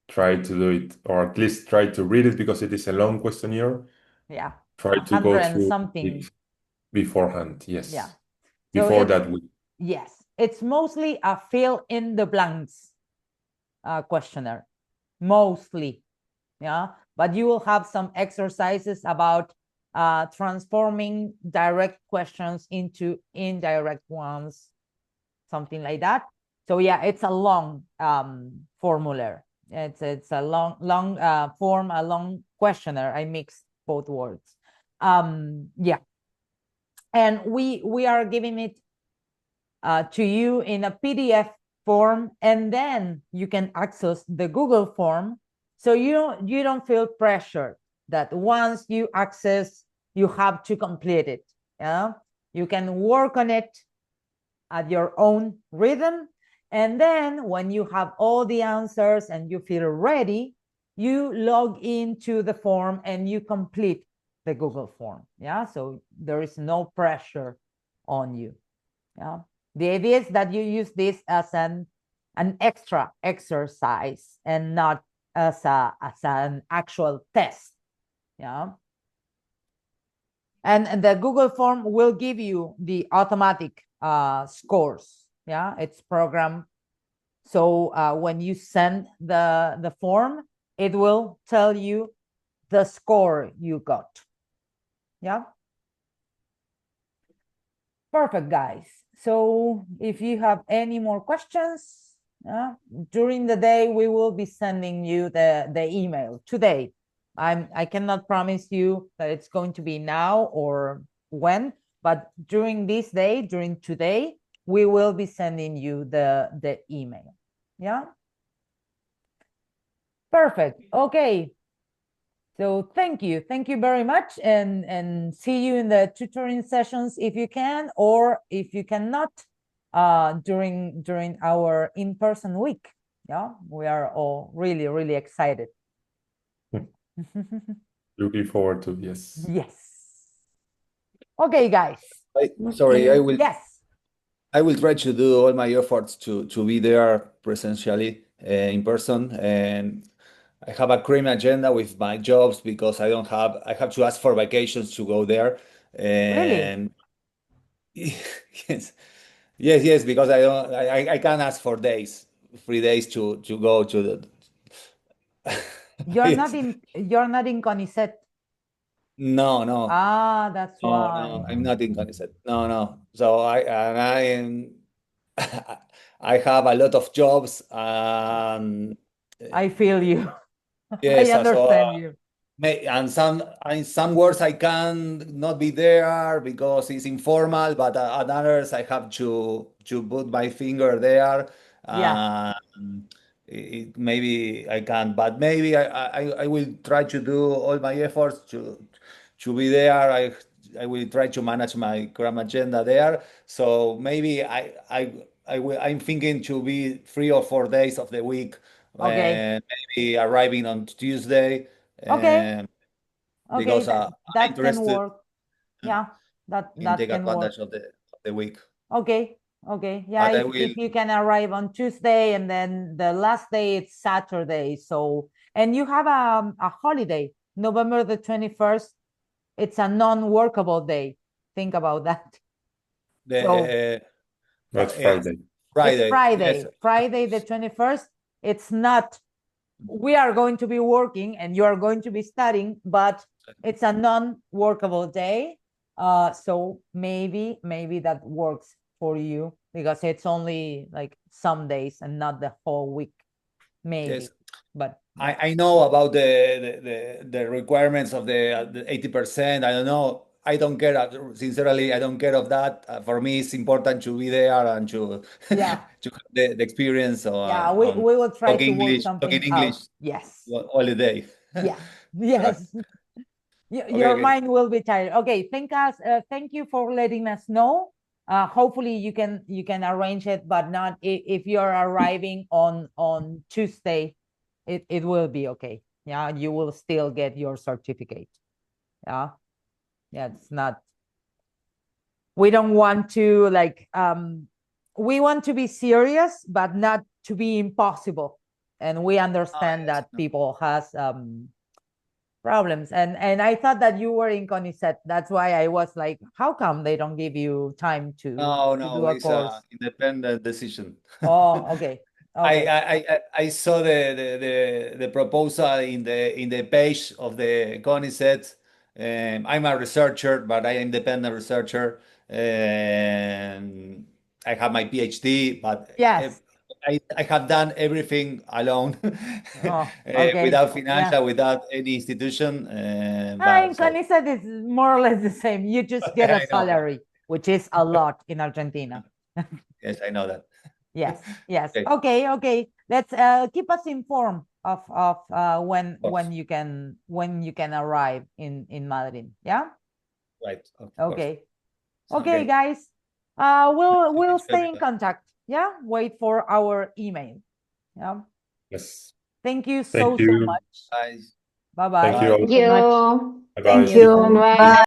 Speaker 4: try to do it, or at least try to read it, because it is a long questionnaire.
Speaker 1: Yeah.
Speaker 4: Try to go through
Speaker 1: something
Speaker 4: it beforehand. Yes.
Speaker 1: Yeah.
Speaker 4: Before that week.
Speaker 1: Yes. It's mostly a fill in the blanks questionnaire. Mostly. Yeah. But you will have some exercises about transforming direct questions into indirect ones, something like that. So yeah, it's a long formula. It's a long form, a long questionnaire. I mixed both words. Yeah, and we are giving it to you in a PDF form, and then you can access the Google form, so you don't feel pressured that once you access you have to complete it. Yeah, you can work on it at your own rhythm, and then when you have all the answers and you feel ready, you log into the form and you complete the Google form. Yeah, so there is no pressure on you. Yeah, the idea is that you use this as an extra exercise and not as an actual test. Yeah, and the Google form will give you the automatic scores. Yeah, it's programmed so when you send the form, it will tell you the score you got. Yeah, perfect, guys. So if you have any more questions during the day, we will be sending you the email today. I cannot promise you that it's going to be now or when, but during this day, during today, we will be sending you the email. Yeah, perfect. Okay, So thank you very much, and see you in the tutoring sessions if you can, or if you cannot, during our in-person week. Yeah, we are all really excited.
Speaker 4: Looking forward to, yes.
Speaker 1: Yes. Okay, guys.
Speaker 2: Sorry, I will.
Speaker 1: Yes.
Speaker 2: I will try to do all my efforts to be there presentially, in person, and I have a crazy agenda with my jobs because I have to ask for vacations to go there,
Speaker 1: Really?
Speaker 2: and yes, yes, because I can't ask for days, 3 days to go to the.
Speaker 1: You're
Speaker 2: Yes.
Speaker 1: not in CONICET.
Speaker 2: No, no.
Speaker 1: Ah, that's
Speaker 2: No,
Speaker 1: why.
Speaker 2: no, I'm not in Conicet. No, no. So I am I have a lot of jobs, and
Speaker 1: I feel you.
Speaker 2: yes,
Speaker 1: I understand you.
Speaker 2: and some words I can not be there because it's informal, but at others I have to put my finger there.
Speaker 1: Yeah.
Speaker 2: Maybe I can, but maybe I will try to do all my efforts to be there. I will try to manage my cram agenda there. So maybe I'm thinking to be 3 or 4 days of the week,
Speaker 1: Okay.
Speaker 2: and maybe arriving on Tuesday,
Speaker 1: Okay.
Speaker 2: um,
Speaker 1: Okay,
Speaker 2: because I'm
Speaker 1: that can
Speaker 2: interested
Speaker 1: work. Yeah,
Speaker 2: in
Speaker 1: that
Speaker 2: take
Speaker 1: can work.
Speaker 2: advantage of the week.
Speaker 1: Okay. Okay. Yeah,
Speaker 2: But I will.
Speaker 1: if you can arrive on Tuesday and then the last day it's Saturday. So, and you have a holiday, November the 21st. It's a non-workable day. Think about that. So
Speaker 4: That's
Speaker 2: Yes,
Speaker 4: Friday.
Speaker 1: it's
Speaker 2: Friday.
Speaker 1: Friday.
Speaker 2: Yes.
Speaker 1: Friday the 21st. It's not, we are going to be working and you are going to be studying, but it's a non-workable day. So maybe that works for you because it's only like some days and not the whole week. Maybe.
Speaker 2: Yes.
Speaker 1: But
Speaker 2: I know about the requirements of the 80%. I don't know. I don't care. Sincerely, I don't care of that. For me, it's important to be there and to
Speaker 1: yeah,
Speaker 2: to have the experience
Speaker 1: yeah,
Speaker 2: on
Speaker 1: we will try to work
Speaker 2: talking
Speaker 1: something
Speaker 2: English
Speaker 1: out. Yes.
Speaker 2: all the day.
Speaker 1: Yeah. Yes.
Speaker 2: Okay,
Speaker 1: Your
Speaker 2: okay.
Speaker 1: mind will be tired. Okay, thank you for letting us know. Hopefully you can arrange it, but not if you're arriving on Tuesday, it will be okay. Yeah, you will still get your certificate. Yeah. Yeah, it's not, we don't want to like we want to be serious, but not to be impossible. And we understand
Speaker 2: Yes,
Speaker 1: that
Speaker 2: no.
Speaker 1: people has problems, and I thought that you were in CONICET. That's why I was like, how come they don't give you time to do a
Speaker 2: It's
Speaker 1: course?
Speaker 2: an independent decision.
Speaker 1: Oh, okay. Okay.
Speaker 2: I saw the proposal in the page of the CONICET. I'm a researcher, but I am independent researcher, and I have my PhD, but
Speaker 1: Yes.
Speaker 2: I have done everything alone,
Speaker 1: Oh, okay.
Speaker 2: without
Speaker 1: Yeah.
Speaker 2: financial, without any institution.
Speaker 1: In
Speaker 2: But so
Speaker 1: CONICET is more or less the same. You just get a
Speaker 2: I know.
Speaker 1: salary, which is a lot in Argentina.
Speaker 2: Yes, I know that.
Speaker 1: Yes. Yes.
Speaker 2: Okay.
Speaker 1: Okay. Okay. Let's keep us informed of when
Speaker 2: course.
Speaker 1: you can arrive in Madrid. Yeah.
Speaker 2: Right. Of course.
Speaker 1: Okay.
Speaker 2: Sound
Speaker 1: Okay,
Speaker 2: great.
Speaker 1: guys. We'll
Speaker 2: Thank you,
Speaker 1: stay in
Speaker 2: everybody.
Speaker 1: contact. Yeah. Wait for our email. Yeah.
Speaker 4: Yes.
Speaker 1: Thank you
Speaker 4: Thank
Speaker 1: so
Speaker 4: you.
Speaker 1: much.
Speaker 2: Bye.
Speaker 1: Bye bye.
Speaker 4: Thank you all.
Speaker 6: Thank you.
Speaker 4: Bye-bye.
Speaker 6: Thank
Speaker 4: See you
Speaker 6: you.
Speaker 4: soon.
Speaker 6: Bye.